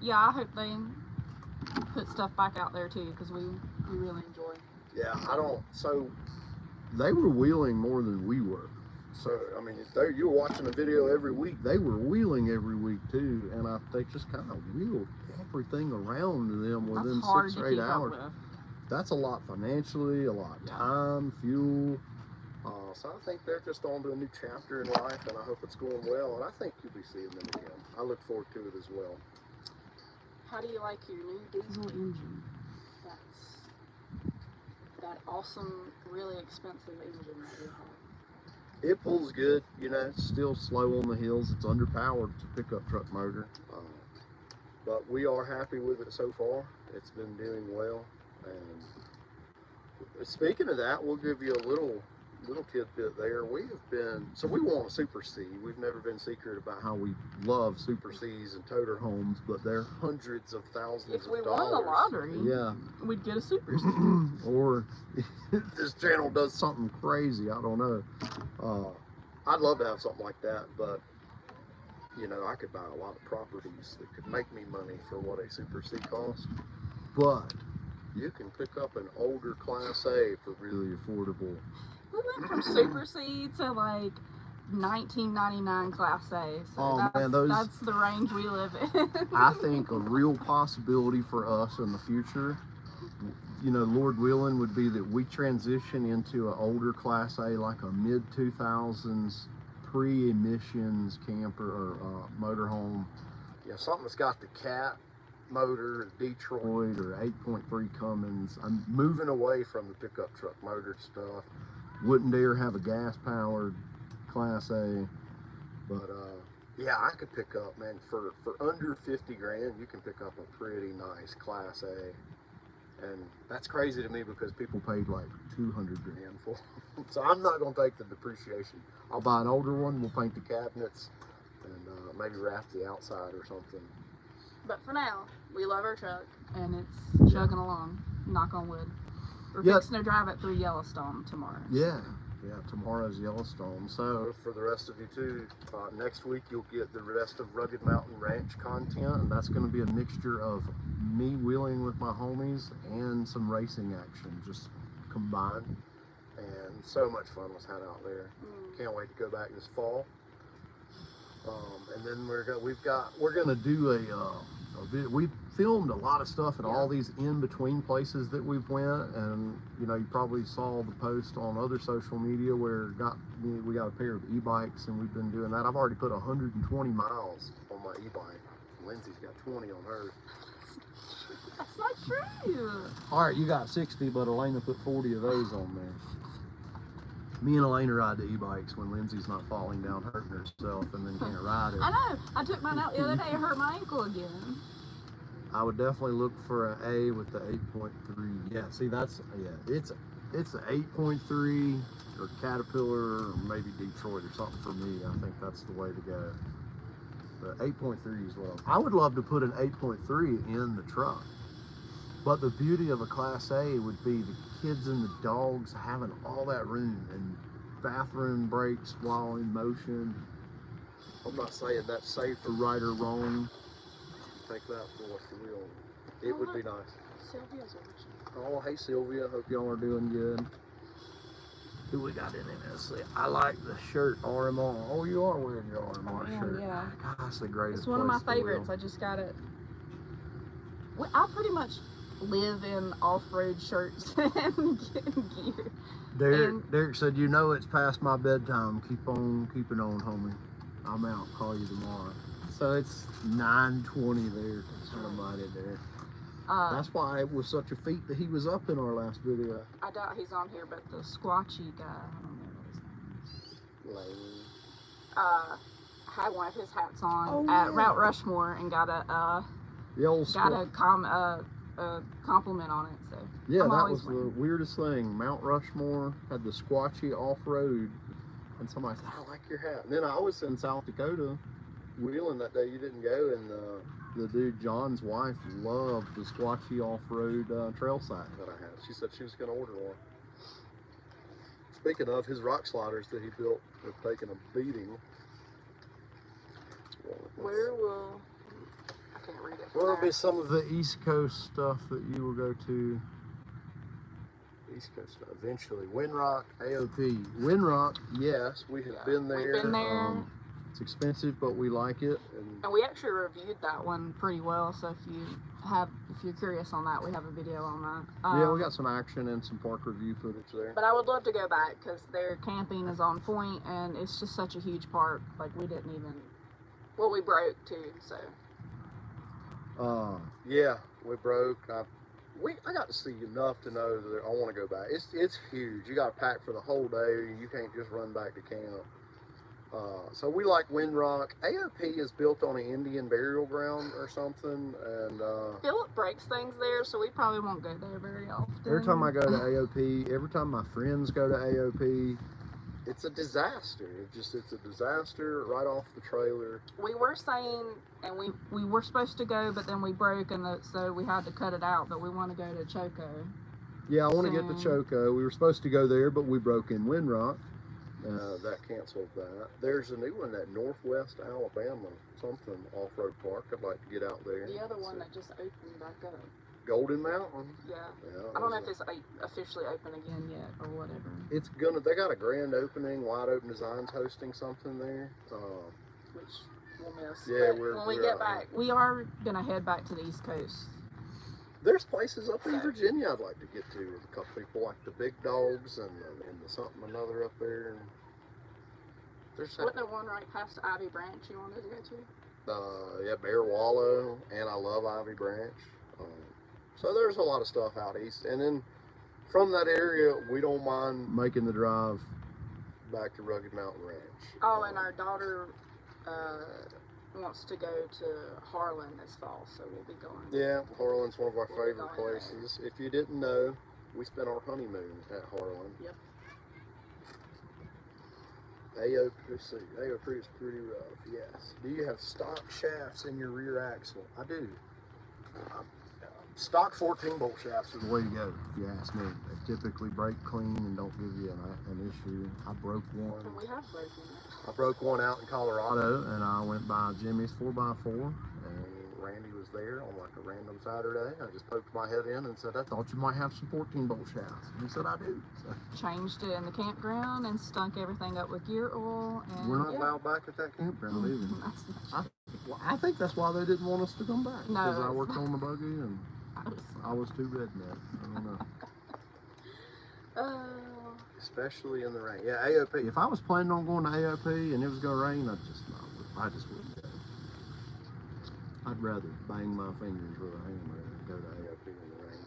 yeah, I hope they put stuff back out there too because we really enjoy. Yeah, I don't. So they were wheeling more than we were. So I mean, if you were watching a video every week, they were wheeling every week too, and they just kind of wheeled everything around them within 6 or 8 hours. That's a lot financially, a lot of time, fuel. So I think they're just on to a new chapter in life, and I hope it's going well. And I think you'll be seeing them again. I look forward to it as well. How do you like your new diesel engine? That awesome, really expensive engine that you have. It pulls good. You know, it's still slow on the hills. It's underpowered. It's a pickup truck motor. But we are happy with it so far. It's been doing well. And speaking of that, we'll give you a little tidbit there. We want a Super C. We've never been secret about how we love Super Cs and toter homes, but they're hundreds of thousands of dollars. If we won the lottery, we'd get a Super C. Or this channel does something crazy, I don't know. I'd love to have something like that, but you know, I could buy a lot of properties that could make me money for what a Super C costs. But you can pick up an older Class A for really affordable. We went from Super C to like 1999 Class A. So that's the range we live in. I think a real possibility for us in the future, you know, Lord willing, would be that we transition into an older Class A, like a mid-2000s pre-emissions camper or motorhome. Yeah, something that's got the cat motor, Detroit, or 8.3 Cummins. I'm moving away from the pickup truck motor stuff. Wouldn't dare have a gas-powered Class A, but yeah, I could pick up, man, for under 50 grand, you can pick up a pretty nice Class A, and that's crazy to me because people paid like 200 grand for them. So I'm not going to take the depreciation. I'll buy an older one, we'll paint the cabinets, and maybe wrap the outside or something. But for now, we love our truck, and it's chugging along, knock on wood. We're fixing to drive it through Yellowstone tomorrow. Yeah, tomorrow's Yellowstone. So for the rest of you too, next week you'll get the rest of Rugged Mountain Ranch content, and that's going to be a mixture of me wheeling with my homies and some racing action, just combined. And so much fun was had out there. Can't wait to go back this fall. And then we're gonna do we filmed a lot of stuff at all these in-between places that we've went, and you know, you probably saw the post on other social media where we got a pair of e-bikes, and we've been doing that. I've already put 120 miles on my e-bike. Lindsay's got 20 on hers. That's not true. All right, you got 60, but Elena put 40 of those on there. Me and Elena ride the e-bikes when Lindsay's not falling down hurting herself and then can't ride it. I know. I took mine out the other day. It hurt my ankle again. I would definitely look for an A with the 8.3. Yeah, see that's it's an 8.3 or Caterpillar or maybe Detroit or something for me. I think that's the way to go. But 8.3 is what I would love to put an 8.3 in the truck. But the beauty of a Class A would be the kids and the dogs having all that room and bathroom breaks while in motion. I'm not saying that's safe or right or wrong. Take that for what you will. It would be nice. Sylvia's watching. Oh, hey Sylvia, hope y'all are doing good. Who we got in this? I like the shirt, RMR. Oh, you are wearing your RMR shirt. Yeah. God, that's the greatest. It's one of my place to favorites. live. I just got it. I pretty much live in off-road shirts and gear. Derek said, you know it's past my bedtime. Keep on keeping on, homie. I'm out. Call you tomorrow. So it's 9:20 there. Somebody there. That's why it was such a feat that he was up in our last video. I doubt he's on here, but the squatchy guy, I don't know what his name is. Had one of his hats on at Route Rushmore and got a compliment on it. So yeah, that was the weirdest thing. Mount Rushmore had the squatchy off-road, and somebody said, "I like your hat." And then I was in South Dakota wheeling that day. You didn't go, and the dude John's wife loved the squatchy off-road trail sack that I had. She said she was going to order one. Speaking of, his rock sliders that he built have taken a beating. Where will I can't read it. Well, there'll be some of the East Coast stuff that you will go to. East Coast stuff eventually. Windrock, AOP. Windrock, yes, we have been there. We've been there. It's expensive, but we like it. And we actually reviewed that one pretty well. So if you're curious on that, we have a video on that. Yeah, we got some action and some park review footage there. But I would love to go back because their camping is on point, and it's just such a huge park. Like we didn't even. Well, we broke too, so. Yeah, we broke. I got to see enough to know that I want to go back. It's huge. You got to pack for the whole day. You can't just run back to camp. So we like Windrock. AOP is built on an Indian burial ground or something, and Philip breaks things there, so we probably won't go there very often. Every time I go to AOP, every time my friends go to AOP, it's a disaster. It's a disaster right off the trailer. We were saying, and we were supposed to go, but then we broke, and so we had to cut it out. But we want to go to Choco. Yeah, I want to get to Choco. We were supposed to go there, but we broke in Windrock. That canceled that. There's a new one at Northwest Alabama, something off-road park. I'd like to get out there. The other one that just opened back up. Golden Mountain. Yeah. I don't know if it's officially open again yet or whatever. It's gonna. They got a grand opening. Wide Open Designs hosting something there. Which we'll miss. Yeah, when we get back, we are gonna head back to the East Coast. There's places up in Virginia I'd like to get to with a couple people, like the Big Dogs and the something another up there. Wasn't there one right past Ivy Branch you wanted to go to? Yeah, Bear Wallow, and I love Ivy Branch. So there's a lot of stuff out east, and then from that area, we don't mind making the drive back to Rugged Mountain Ranch. Oh, and our daughter wants to go to Harlan this fall, so we'll be going. Yeah, Harlan's one of our favorite places. If you didn't know, we spent our honeymoon at Harlan. Yep. AOP is pretty rough, yes. Do you have stock shafts in your rear axle? I do. Stock 14-bolt shafts is the way to go, if you ask me. They typically break clean and don't give you an issue. I broke one. We have broken it. I broke one out in Colorado, and I went by Jimmy's 4x4, and Randy was there on like a random Saturday. I just poked my head in and said, I thought you might have some 14-bolt shafts. And he said, I do. So. Changed it in the campground and stunk everything up with gear oil. And we're not allowed back at that campground either. I think that's why they didn't want us to come back. No. Because I worked on the buggy, and I was too redneck. I don't know. Especially in the rain. Yeah, AOP. If I was planning on going to AOP and it was going to rain, I just wouldn't go. I'd rather bang my fingers with a hammer than go to AOP in the rain.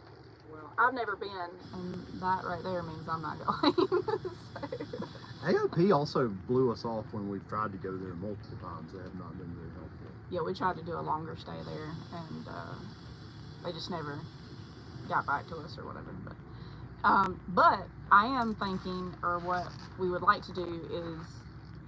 Well, I've never been, and that right there means I'm not going. So. AOP also blew us off when we've tried to go there multiple times. They have not been very helpful. Yeah, we tried to do a longer stay there, and they just never got back to us or whatever. But I am thinking, or what we would like to do is,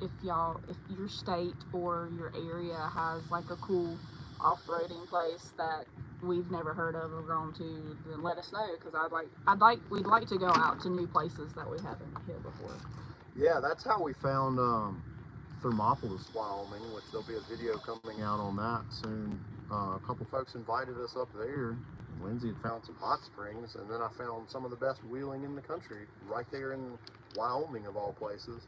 if your state or your area has like a cool off-roading place that we've never heard of or gone to, then let us know, because we'd like to go out to new places that we haven't hit before. Yeah, that's how we found Thermopolis, Wyoming, which there'll be a video coming out on that soon. A couple folks invited us up there. Lindsay had found some hot springs, and then I found some of the best wheeling in the country right there in Wyoming, of all places.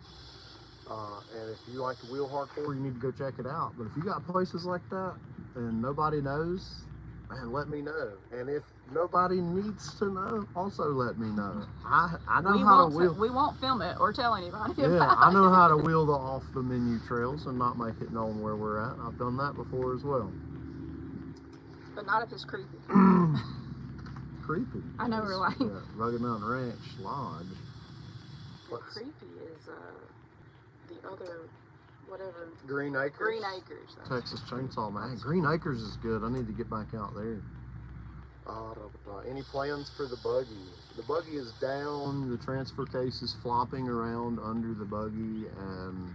And if you like to wheel hardcore, you need to go check it out. But if you got places like that and nobody knows, man, let me know. And if nobody needs to know, also let me know. I know how to wheel. We won't film it or tell anybody. Yeah, I know how to wheel the off the menu trails and not make it known where we're at. I've done that before as well. But not if it's creepy. Creepy. I know we're like Rugged Mountain Ranch Lodge. Creepy is the other whatever. Green Acres. Green Acres. Texas Chainsaw Man. Green Acres is good. I need to get back out there. Any plans for the buggy? The buggy is down. The transfer case is flopping around under the buggy, and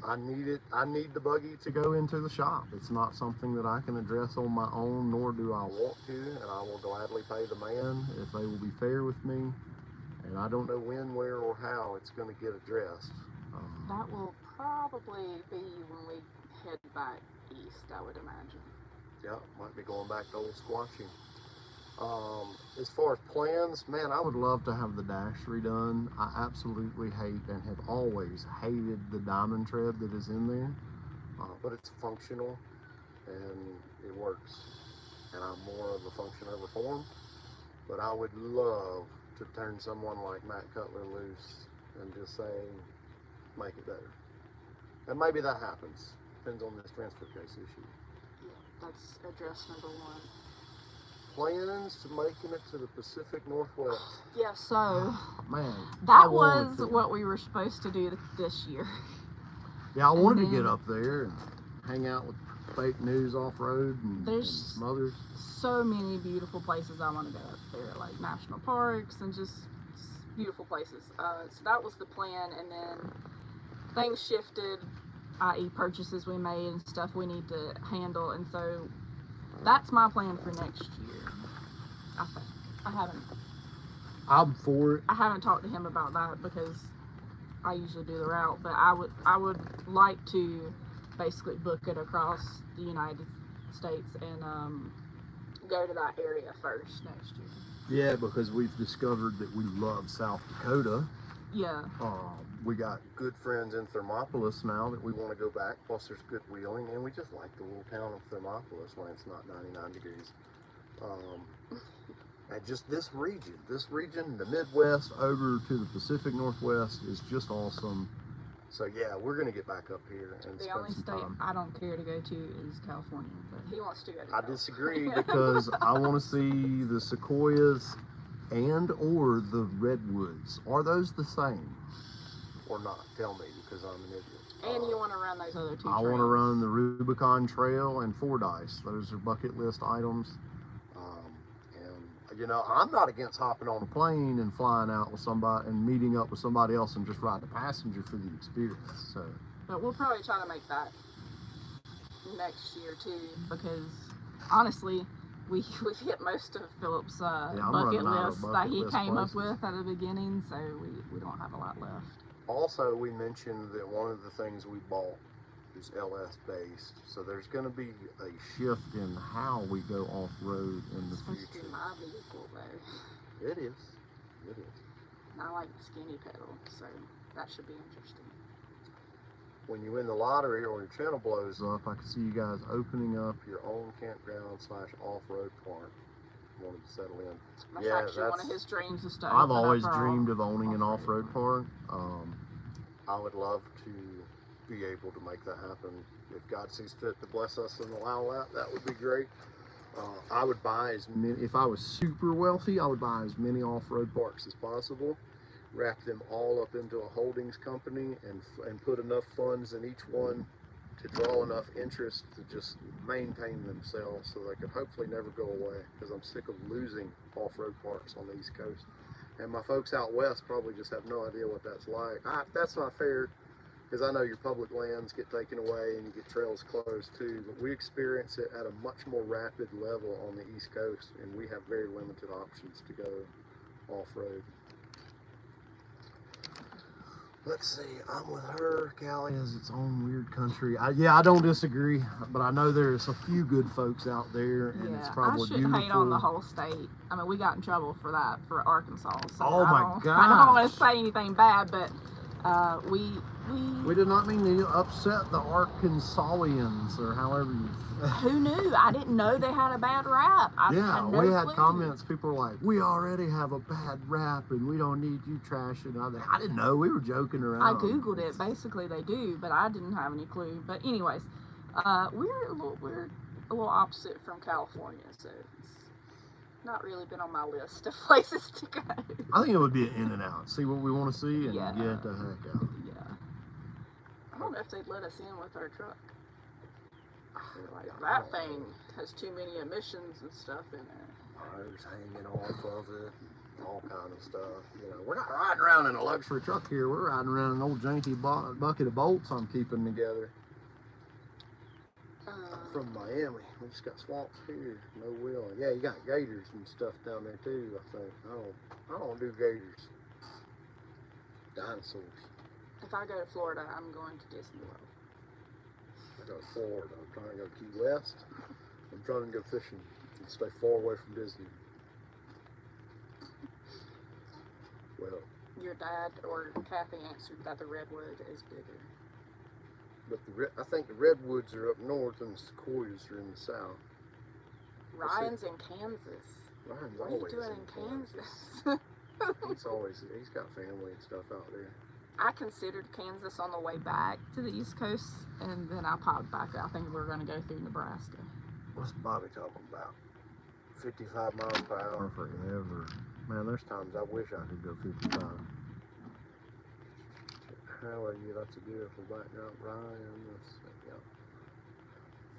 I need the buggy to go into the shop. It's not something that I can address on my own, nor do I want to, and I will gladly pay the man if they will be fair with me. And I don't know when, where, or how it's going to get addressed. That will probably be when we head back east, I would imagine. Yeah, might be going back to old Squatchy. As far as plans, man, I would love to have the dash redone. I absolutely hate and have always hated the diamond tread that is in there, but it's functional and it works. And I'm more of a function over form, but I would love to turn someone like Matt Cutler loose and just say, make it better. And maybe that happens. Depends on this transfer case issue. Yeah, that's address number one. Plans to making it to the Pacific Northwest. Yeah, so man, that was what we were supposed to do this year. Yeah, I wanted to get up there and hang out with Fake News Off-Road and some others. So many beautiful places I want to go up there, like national parks and just beautiful places. So that was the plan, and then things shifted, i.e. purchases we made and stuff we need to handle, and so that's my plan for next year. I think. I'm for it. I haven't talked to him about that because I usually do the route, but I would like to basically book it across the United States and go to that area first next year. Yeah, because we've discovered that we love South Dakota. Yeah. We got good friends in Thermopolis now that we want to go back. Plus, there's good wheeling, and we just like the little town of Thermopolis when it's not 99 degrees. And just this region, the Midwest over to the Pacific Northwest is just awesome. So yeah, we're gonna get back up here and the spend only some state time. I don't care to go to is California, but he wants to go to I California. disagree because I want to see the sequoias and or the redwoods. Are those the same or not? Tell me, because I'm an idiot. And you want to run those other two I want to run the Rubicon Trail and Fordyce. Those are bucket list items. And you know, I'm not against hopping on a plane and flying out with somebody and meeting up with somebody else and just ride the passenger for the experience. So, but we'll probably try to make that next year too, because honestly, we've hit most of Philip's bucket list that he came up with at the beginning, so we don't have a lot left. Also, we mentioned that one of the things we bought is LS based, so there's going to be a shift in how we go off-road in the future. It's supposed to be my vehicle though. It is. It is. And I like the skinny pedal, so that should be interesting. When you win the lottery or your channel blows up, I can see you guys opening up your own campground / off-road park. Wanted to settle in. That's actually one of his dreams is to I've open up always our dreamed of owning an off-road off-road park. I would love to be able to make that happen if God sees fit to bless us and allow that, that would be great. I would buy as many, if I was super wealthy, I would buy as many off-road parks as possible, wrap them all up into a holdings company, and put enough funds in each one to draw enough interest to just maintain themselves so they could hopefully never go away, because I'm sick of losing off-road parks on the East Coast. And my folks out west probably just have no idea what that's like. That's not fair, because I know your public lands get taken away and you get trails closed too, but we experience it at a much more rapid level on the East Coast, and we have very limited options to go off-road. Let's see, I'm with her. Cali has its own weird country. Yeah, I don't disagree, but I know there's a few good folks out there, and it's probably I should beautiful. hate on the whole state. I mean, we got in trouble for that for Arkansas. So Oh my I gosh. don't want to say anything bad, but we did not mean to upset the Arkansasians, or however you. Who knew? I didn't know they had a bad rap. I had no we had clue. comments. People were like, "We already have a bad rap, and we don't need you trashing." I didn't know. We were joking around. I googled it. Basically, they do, but I didn't have any clue. But anyways, we're a little opposite from California, so it's not really been on my list of places to go. I think it would be an in and out. See what we want to see and Yeah. get the heck out. Yeah. I don't know if they'd let us in with our truck. Like, that thing has too many emissions and stuff in it. Wires hanging off of it, all kind of stuff. You know, we're not riding around in a luxury truck here. We're riding around in an old janky bucket of bolts I'm keeping together. From Miami, we just got swamps here. No wheeling. Yeah, you got gators and stuff down there too. I think. I don't do gators. Dinosaurs. If I go to Florida, I'm going to Disney World. I go to Florida. I'm trying to go Key West. I'm trying to go fishing and stay far away from Disney. Well, your dad or Kathy answered that the redwood is bigger. But I think the redwoods are up north and the sequoias are in the south. Ryan's in Kansas. Ryan's What are you always doing in Kansas? he's got family and stuff out there. I considered Kansas on the way back to the East Coast, and then I popped back. I think we're going to go through Nebraska. What's Bobby talking about? 55 miles per hour forever. Man, there's times I wish I could go 55. How are you? That's a beautiful background, Ryan.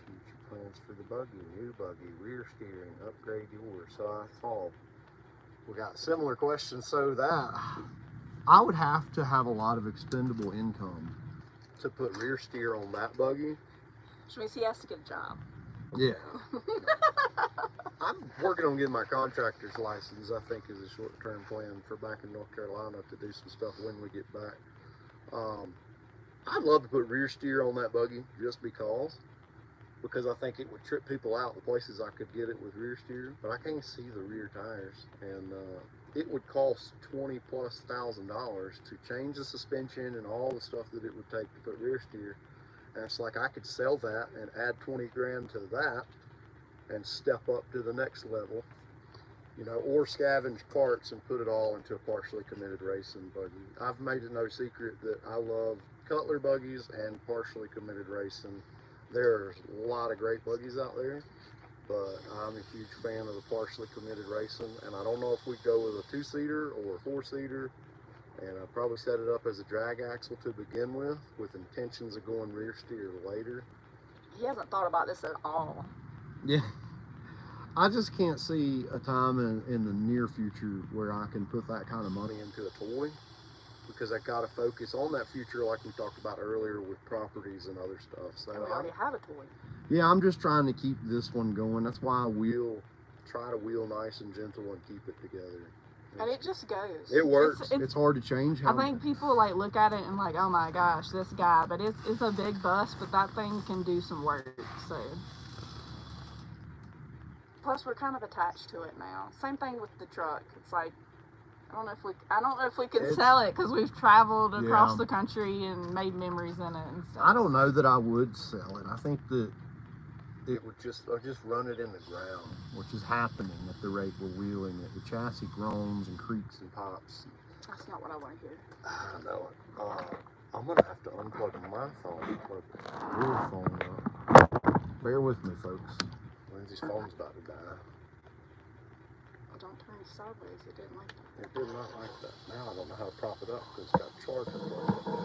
Future plans for the buggy, new buggy, rear steering, upgrade yours. So I thought we got similar questions. So that I would have to have a lot of expendable income to put rear steer on that buggy. Which means he has to get a job. Yeah. I'm working on getting my contractor's license, I think, is a short-term plan for back in North Carolina to do some stuff when we get back. I'd love to put rear steer on that buggy just because I think it would trip people out the places I could get it with rear steer, but I can't see the rear tires, and it would cost $20,000+ to change the suspension and all the stuff that it would take to put rear steer. And it's like I could sell that and add 20 grand to that and step up to the next level, you know, or scavenge parts and put it all into a partially committed racing buggy. I've made it no secret that I love Cutler buggies and partially committed racing. There's a lot of great buggies out there, but I'm a huge fan of the partially committed racing, and I don't know if we'd go with a 2-seater or a 4-seater, and I'd probably set it up as a drag axle to begin with intentions of going rear steer later. He hasn't thought about this at all. Yeah. I just can't see a time in the near future where I can put that kind of money into a toy, because I got to focus on that future like we talked about earlier with properties and other stuff. So And we already have a toy. Yeah, I'm just trying to keep this one going. That's why I try to wheel nice and gentle and keep it together. And it just goes. It works. It's hard to change. I think people like look at it and like, oh my gosh, this guy. But it's a big bus, but that thing can do some work. So. Plus, we're kind of attached to it now. Same thing with the truck. It's like, I don't know if we can sell it because we've traveled across the country and made memories in it and stuff. I don't know that I would sell it. I think that it would just run it in the ground, which is happening at the rate we're wheeling it. The chassis groans and creaks and pops. That's not what I want to hear. I know it. I'm gonna have to unplug my phone and plug your phone up. Bear with me, folks. Lindsay's phone's about to die. Well, don't turn it sideways. It didn't like that. It did not like that. Now I don't know how to prop it up because it's got a charger plugged in.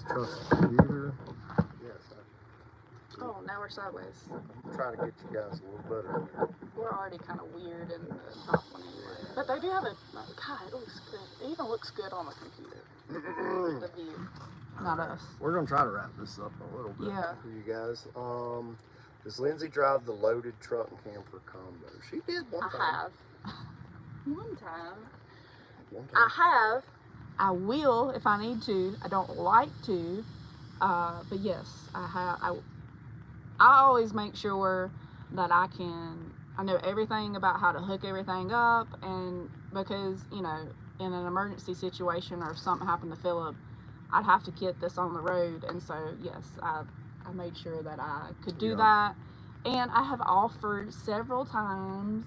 Trust the computer. Yes. Oh, now we're sideways. I'm trying to get you guys a little better. We're already kind of weird in the top one anyway. But they do have a, God, it looks good. It even looks good on the computer. The view. Not us. We're going to try to wrap this up a little bit for you guys. Does Lindsay drive the loaded truck and camper combo? She did one time. I have. One time. One time. I have. I will if I need to. I don't like to. But yes, I have. I always make sure that I know everything about how to hook everything up, and because, you know, in an emergency situation or if something happened to Philip, I'd have to get this on the road, and so yes, I made sure that I could do that, and I have offered several times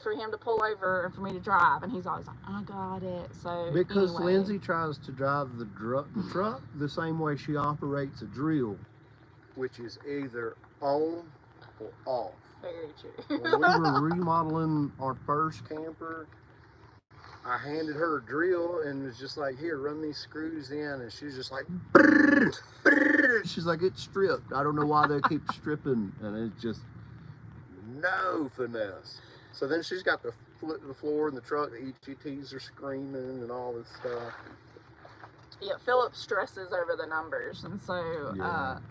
for him to pull over and for me to drive, and he's always like, I got it. So because anyway. Lindsay tries to drive the truck the same way she operates a drill, which is either on or off. Very true. When we were remodeling our first camper, I handed her a drill and was just like, here, run these screws in, and she's just like, brrr, brrr. She's like, it's stripped. I don't know why they keep stripping, and it's just no finesse. So then she's got the foot to the floor in the truck, the EGTs are screaming and all this stuff. Yeah, Philip stresses over the numbers, and so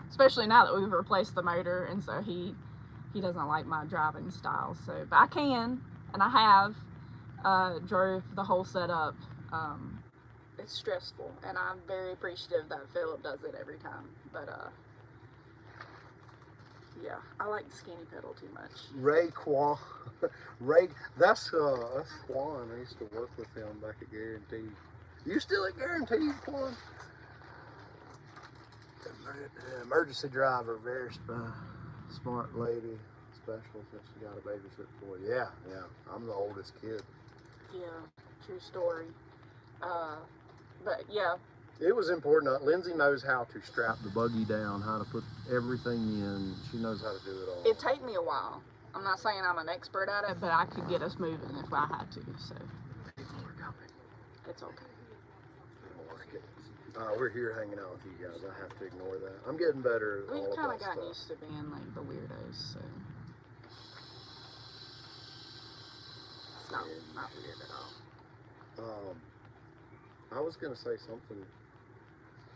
especially now that we've replaced the motor, and so he doesn't like my driving style. So, but I can, and I have drove the whole setup. It's stressful, and I'm very appreciative that Philip does it every time. But yeah, I like the skinny pedal too much. That's Quan. I used to work with him back at Guaranteed. You still at Guaranteed, Quan? Emergency driver, very smart lady, special since she got a babysit boy. Yeah, I'm the oldest kid. Yeah, true story. But yeah. It was important. Lindsay knows how to strap the buggy down, how to put everything in. She knows how to do it all. It'd take me a while. I'm not saying I'm an expert at it, but I could get us moving if I had to, so. People are coming. It's okay. I don't like it. We're here hanging out with you guys. I have to ignore that. I'm getting better at all of that We've kind of stuff. gotten used to being like the weirdos, so. It's not weird at all. I was going to say something.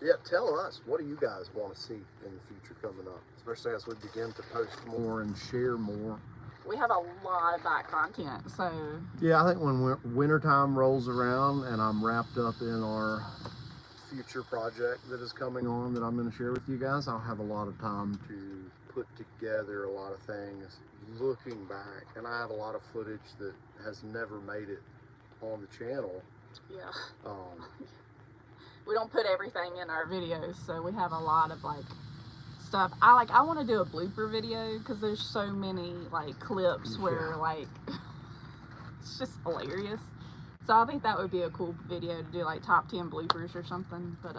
Yeah, tell us, what do you guys want to see in the future coming up? Especially as we begin to post more and share more. We have a lot of that content, so. Yeah, I think when wintertime rolls around and I'm wrapped up in our future project that is coming on that I'm going to share with you guys, I'll have a lot of time to put together a lot of things looking back. And I have a lot of footage that has never made it on the channel. Yeah. We don't put everything in our videos, so we have a lot of like stuff. I want to do a blooper video because there's so many like clips where like it's just hilarious. So I think that would be a cool video to do, like top 10 bloopers or something. But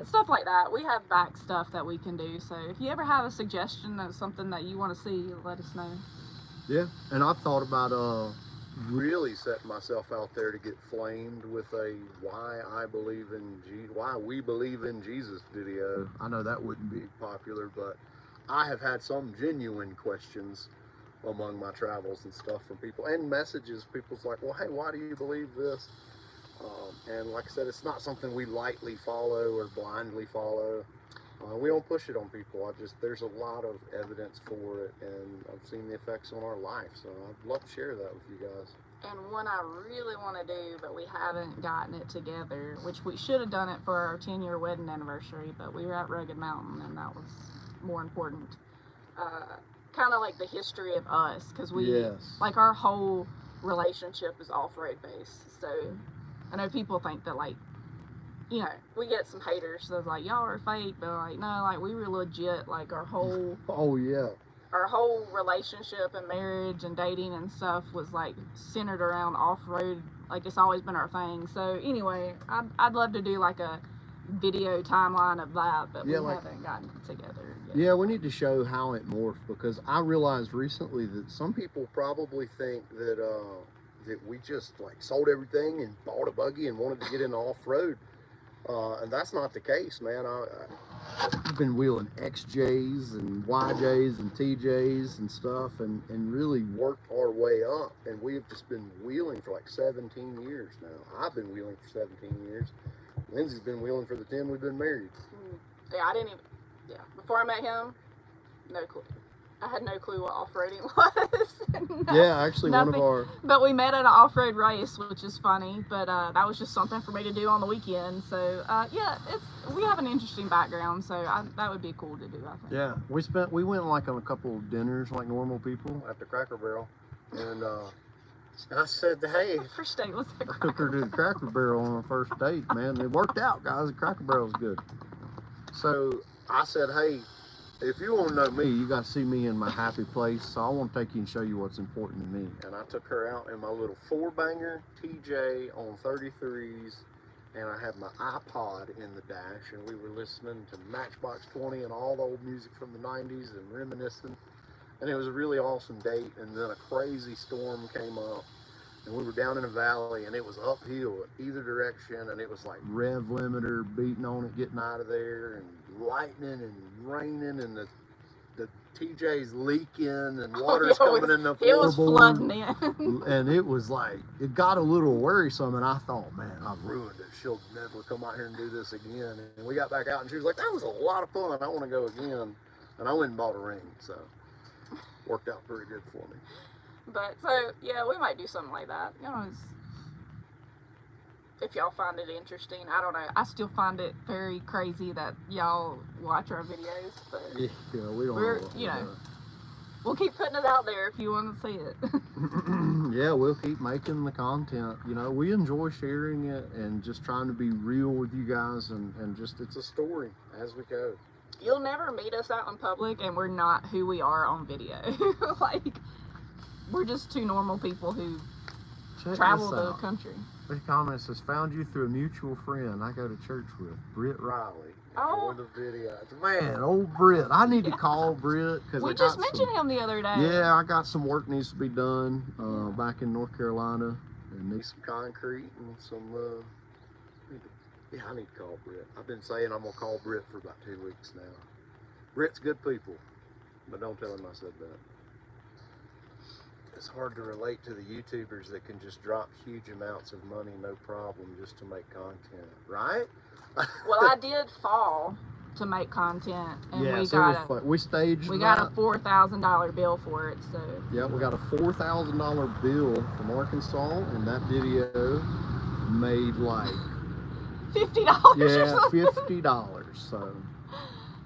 stuff like that, we have back stuff that we can do. So if you ever have a suggestion of something that you want to see, let us know. Yeah, and I've thought about really setting myself out there to get flamed with a why we believe in Jesus video. I know that wouldn't be popular, but I have had some genuine questions among my travels and stuff from people, and messages. People's like, well, hey, why do you believe this? And like I said, it's not something we lightly follow or blindly follow. We don't push it on people. There's a lot of evidence for it, and I've seen the effects on our life, so I'd love to share that with you guys. And one I really want to do, but we haven't gotten it together, which we should have done it for our 10-year wedding anniversary, but we were at Rugged Mountain, and that was more important. Kind of like the history of us, because like our whole relationship is off-road based, so I know people think that, like, you know, we get some haters that's like, y'all are fake, but like, no, like, we were legit, like, our whole... Oh, yeah. our whole relationship and marriage and dating and stuff was like centered around off-road. Like it's always been our thing. So anyway, I'd love to do like a video timeline of that, but we haven't gotten together yet. Yeah, we need to show how it morphed, because I realized recently that some people probably think that that we just like sold everything and bought a buggy and wanted to get into off-road, and that's not the case, man. I've been wheeling XJs and YJs and TJs and stuff, and really worked our way up, and we've just been wheeling for like 17 years now. I've been wheeling for 17 years. Lindsay's been wheeling for the 10 we've been married. Yeah, I didn't even, before I met him, no clue. I had no clue what off-roading was. Yeah, actually nothing. One of our... But we met at an off-road race, which is funny, but that was just something for me to do on the weekend. So, yeah, we have an interesting background, so that would be cool to do, I think. Yeah, we went like on a couple of dinners like normal people at the Cracker Barrel, and I said, hey, first date was a took her to the Cracker Barrel on our first date, man. It worked out, guys. The Cracker Barrel's good. So I said, hey, if you want to know me, you got to see me in my happy place. So I want to take you and show you what's important to me. And I took her out in my little 4-banger TJ on 33s, and I had my iPod in the dash, and we were listening to Matchbox 20 and all the old music from the 90s and reminiscing. And it was a really awesome date, and then a crazy storm came up, and we were down in a valley, and it was uphill either direction, and it was like rev limiter beating on it, getting out of there, and lightning and raining, and the TJ's leaking, and water's coming in the floorboard. It was flooding in. And it was like, it got a little worrisome, and I thought, man, I've ruined it. She'll never come out here and do this again. And we got back out, and she was like, that was a lot of fun. I want to go again. And I went and bought a ring, so worked out pretty good for me. But so yeah, we might do something like that. You know, if y'all find it interesting, I don't know. I still find it very crazy that y'all watch our videos. But yeah, we don't. We'll keep putting it out there if you want to see it. Yeah, we'll keep making the content. You know, we enjoy sharing it and just trying to be real with you guys, and just it's a story as we go. You'll never meet us out in public, and we're not who we are on video. Like, we're just two normal people who travel the country. This comment says, found you through a mutual friend I go to church with, Britt Riley. Oh. Enjoy the video. Man, old Britt. I need to call Britt, because we just mentioned him the other day. Yeah, I got some work needs to be done back in North Carolina, and need some concrete and some. Yeah, I need to call Britt. I've been saying I'm gonna call Britt for about 2 weeks now. Britt's good people, but don't tell him I said that. It's hard to relate to the YouTubers that can just drop huge amounts of money, no problem, just to make content, right? Well, I did fall to make content, and yeah, we so got we staged. We got a $4,000 bill for it. So yeah, we got a $4,000 bill from Arkansas, and that video made like $50. Yeah, $50. So.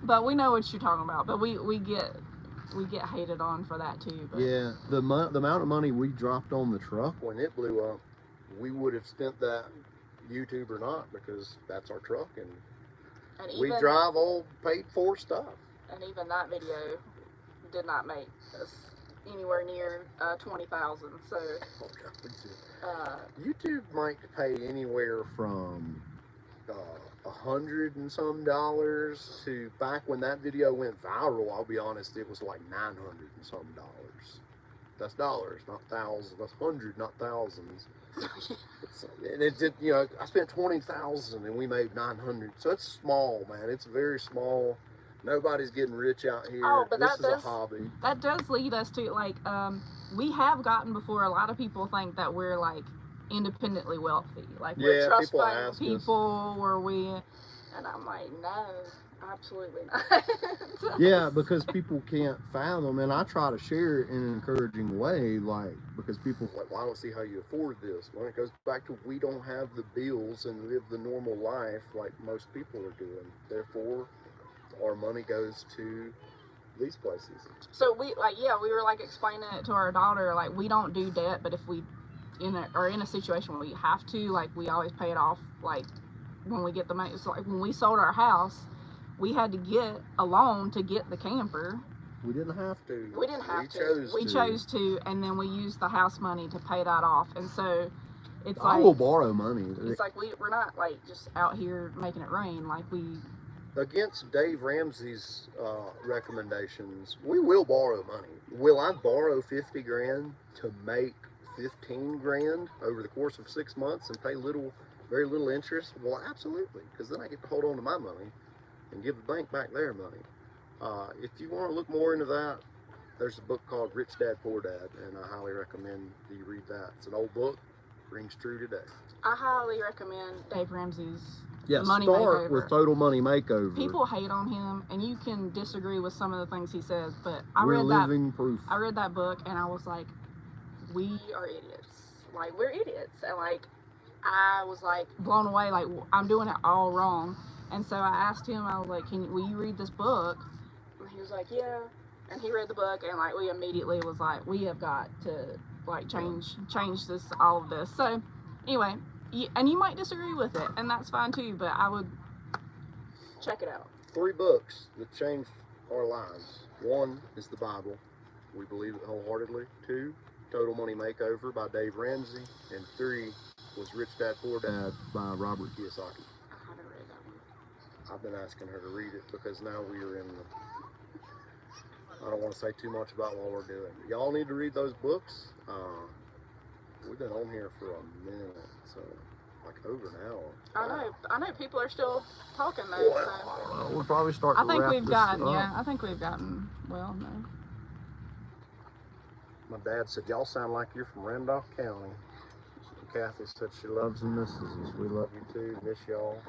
But we know what you're talking about. But we get hated on for that too. But. Yeah, the amount of money we dropped on the truck when it blew up, we would have spent that, YouTube or not, because that's our truck, and we drive old paid for stuff. And even that video did not make us anywhere near 20,000. So YouTube might pay anywhere from $100 and some to, back when that video went viral, I'll be honest, it was like $900 and some. That's dollars, not thousands. That's hundred, not thousands. And it did, you know, I spent 20,000 and we made 900. So it's small, man. It's very small. Nobody's getting rich out here. Oh, but this is a hobby. That does lead us to, like, we have gotten before, a lot of people think that we're like independently wealthy, like we're trust fund people, or we, and I'm like, no, absolutely not. Yeah, because people can't fathom, and I try to share it in an encouraging way, like, because people are like, well, I don't see how you afford this. Well, it goes back to, we don't have the bills and live the normal life like most people are doing. Therefore, our money goes to these places. So we were like explaining it to our daughter, like, we don't do debt, but if we in a situation where we have to, like, we always pay it off, like, when we get the money. So like when we sold our house, we had to get a loan to get the camper, We didn't have to. We didn't have to. Chose we to. chose to, and then we used the house money to pay that off. And so it's I like will borrow money. it's like we're not like just out here making it rain. Like we Against Dave Ramsey's recommendations, we will borrow money. Will I borrow 50 grand to make 15 grand over the course of 6 months and pay very little interest? Well, absolutely, because then I get to hold on to my money and give the bank back their money. If you want to look more into that, there's a book called Rich Dad Poor Dad, and I highly recommend that you read that. It's an old book, rings true today. I highly recommend Dave Ramsey's Yeah, Money start Makeover. with Total Money Makeover. People hate on him, and you can disagree with some of the things he says, but We're living proof. I read that book, and I was like, we are idiots. Like, we're idiots. And, like, I was, like, blown away. Like, I'm doing it all wrong. And so I asked him, I was like, will you read this book? And he was like, yeah. And he read the book, and, like, we immediately was like, we have got to, like, change all of this. So, anyway, and you might disagree with it, and that's fine, too, but I would check it out. 3 books that changed our lives. 1 is the Bible. We believe it wholeheartedly. 2, Total Money Makeover by Dave Ramsey. And 3 was Rich Dad Poor Dad by Robert Kiyosaki. I haven't read that one. I've been asking her to read it because now we are in the... I don't want to say too much about what we're doing. Y'all need to read those books. We've been on here for a minute, so like over an hour. I know people are still talking though. Well, we'll probably start. I think wrap we've this gotten, up. yeah, I think we've gotten, well, no. My dad said, y'all sound like you're from Randolph County. And Kathy said she loves and misses us. We love you too, miss y'all.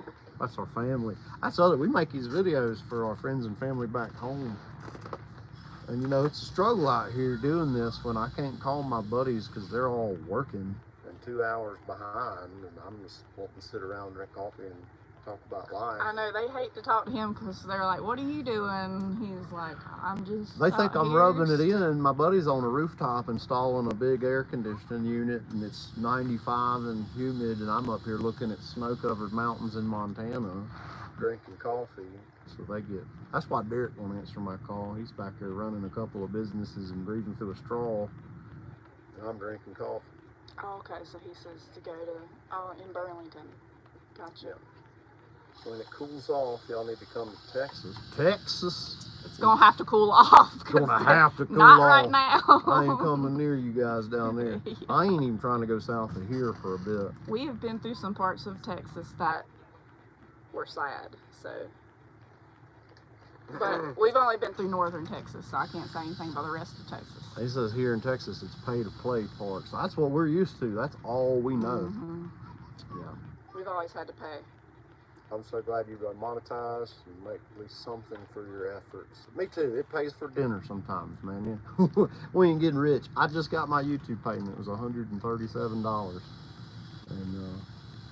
That's our family. That's other, we make these videos for our friends and family back home. And you know, it's a struggle out here doing this when I can't call my buddies because they're all working and 2 hours behind, and I'm just wanting to sit around and drink coffee and talk about life. I know, they hate to talk to him because they're like, what are you doing? He's like, I'm just They think out I'm here rubbing it in. My buddy's on a rooftop installing a big air conditioning unit, and it's 95 and humid, and I'm up here looking at snow-covered mountains in Montana, drinking coffee. So they get, that's why Derek won't answer my call. He's back there running a couple of businesses and breathing through a straw, and I'm drinking coffee. Oh, okay, so he says to go to, in Burlington. Gotcha. When it cools off, y'all need to come to Texas. Texas. It's gonna have to cool off. Gonna have to cool not off. right now. I ain't coming near you guys down there. Yeah. I ain't even trying to go south of here for a bit. We have been through some parts of Texas that were sad, so. But we've only been through northern Texas, so I can't say anything about the rest of Texas. He says here in Texas it's pay to play parks. That's what we're used to. That's all we know. Mm-hmm. Yeah. We've always had to pay. I'm so glad you've been monetized and make at least something for your efforts. Me too. It pays for dinner sometimes, man. Yeah. We ain't getting rich. I just got my YouTube payment. It was $137.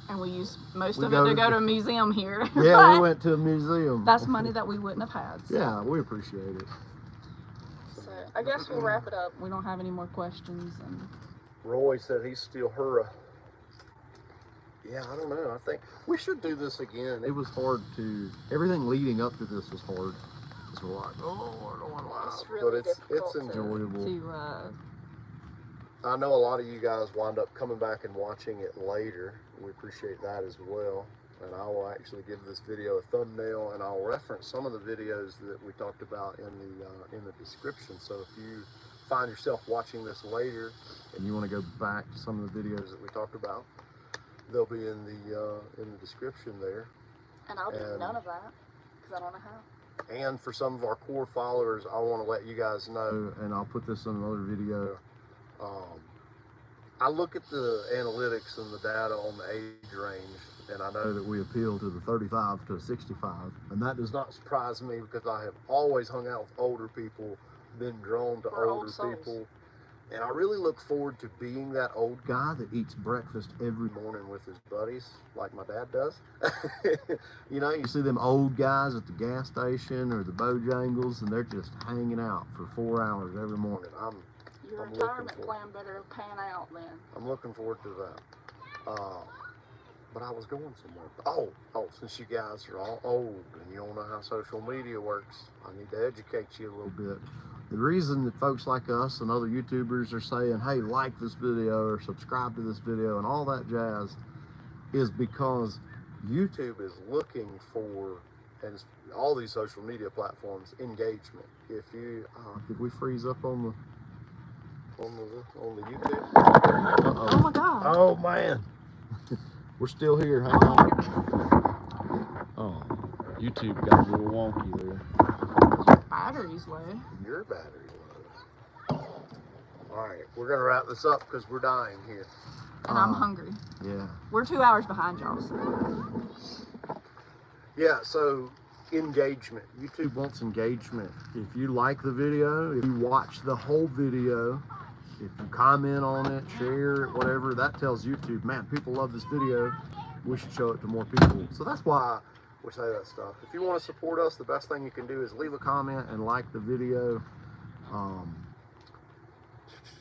And we used most of it to go to a museum here. Yeah, we went to a museum. That's money that we wouldn't have had. So. Yeah, we appreciate it. So I guess we'll wrap it up. We don't have any more questions. And Roy said he's still her. Yeah, I don't know. I think we should do this again. It was hard to, everything leading up to this was hard. It's like, oh, I don't want to lie. It's really but it's difficult enjoyable. I know a lot of you guys wind up coming back and watching it later. We appreciate that as well. And I will actually give this video a thumbnail, and I'll reference some of the videos that we talked about in the description. So if you find yourself watching this later and you want to go back to some of the videos that we talked about, they'll be in the description there. And I'll do none of that because I don't know how. And for some of our core followers, I want to let you guys know, and I'll put this in another video. I look at the analytics and the data on the age range, and I know that we appeal to the 35 to 65, and that does not surprise me because I have always hung out with older people, been drawn to older people, and I really look forward to being that old guy that eats breakfast every morning with his buddies, like my dad does. You know, you see them old guys at the gas station or the Bojangles, and they're just hanging out for 4 hours every morning. Your retirement plan better pan out then. I'm looking forward to that. But I was going somewhere. Oh, since you guys are all old and you don't know how social media works, I need to educate you a little bit. The reason that folks like us and other YouTubers are saying, hey, like this video or subscribe to this video and all that jazz is because YouTube is looking for, and all these social media platforms, engagement. If you, did we freeze up on the YouTube? Uh-oh. Oh my God. Oh man. We're still here, hang on. Oh, YouTube got a little wonky there. Battery's low. Your battery's low. All right, we're gonna wrap this up because we're dying here. And I'm hungry. Yeah. We're 2 hours behind y'all. So. Yeah, so engagement. YouTube wants engagement. If you like the video, if you watch the whole video, if you comment on it, share it, whatever, that tells YouTube, man, people love this video. We should show it to more people. So that's why we say that stuff. If you want to support us, the best thing you can do is leave a comment and like the video.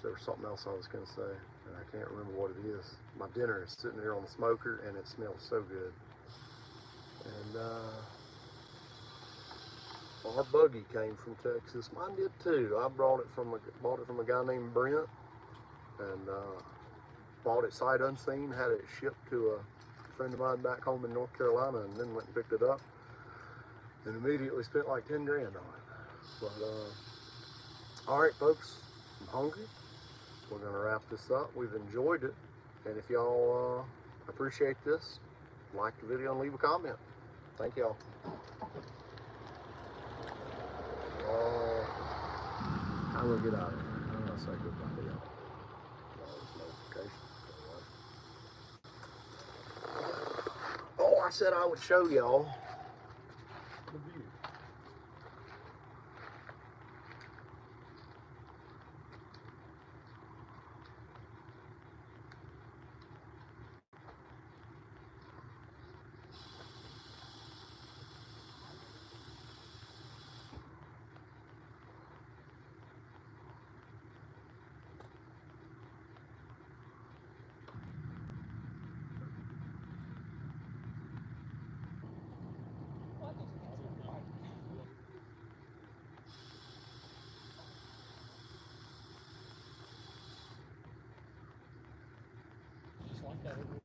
There was something else I was going to say, and I can't remember what it is. My dinner is sitting there on the smoker, and it smells so good. And our buggy came from Texas. Mine did too. I bought it from a guy named Brent, and bought it sight unseen. Had it shipped to a friend of mine back home in North Carolina, and then went and picked it up, and immediately spent like 10 grand on it. But all right, folks, I'm hungry. We're gonna wrap this up. We've enjoyed it, and if y'all appreciate this, like the video and leave a comment. Thank y'all. How do I get out of here? I'm gonna say goodbye to y'all. Oh, I said I would show y'all the view. Just like that.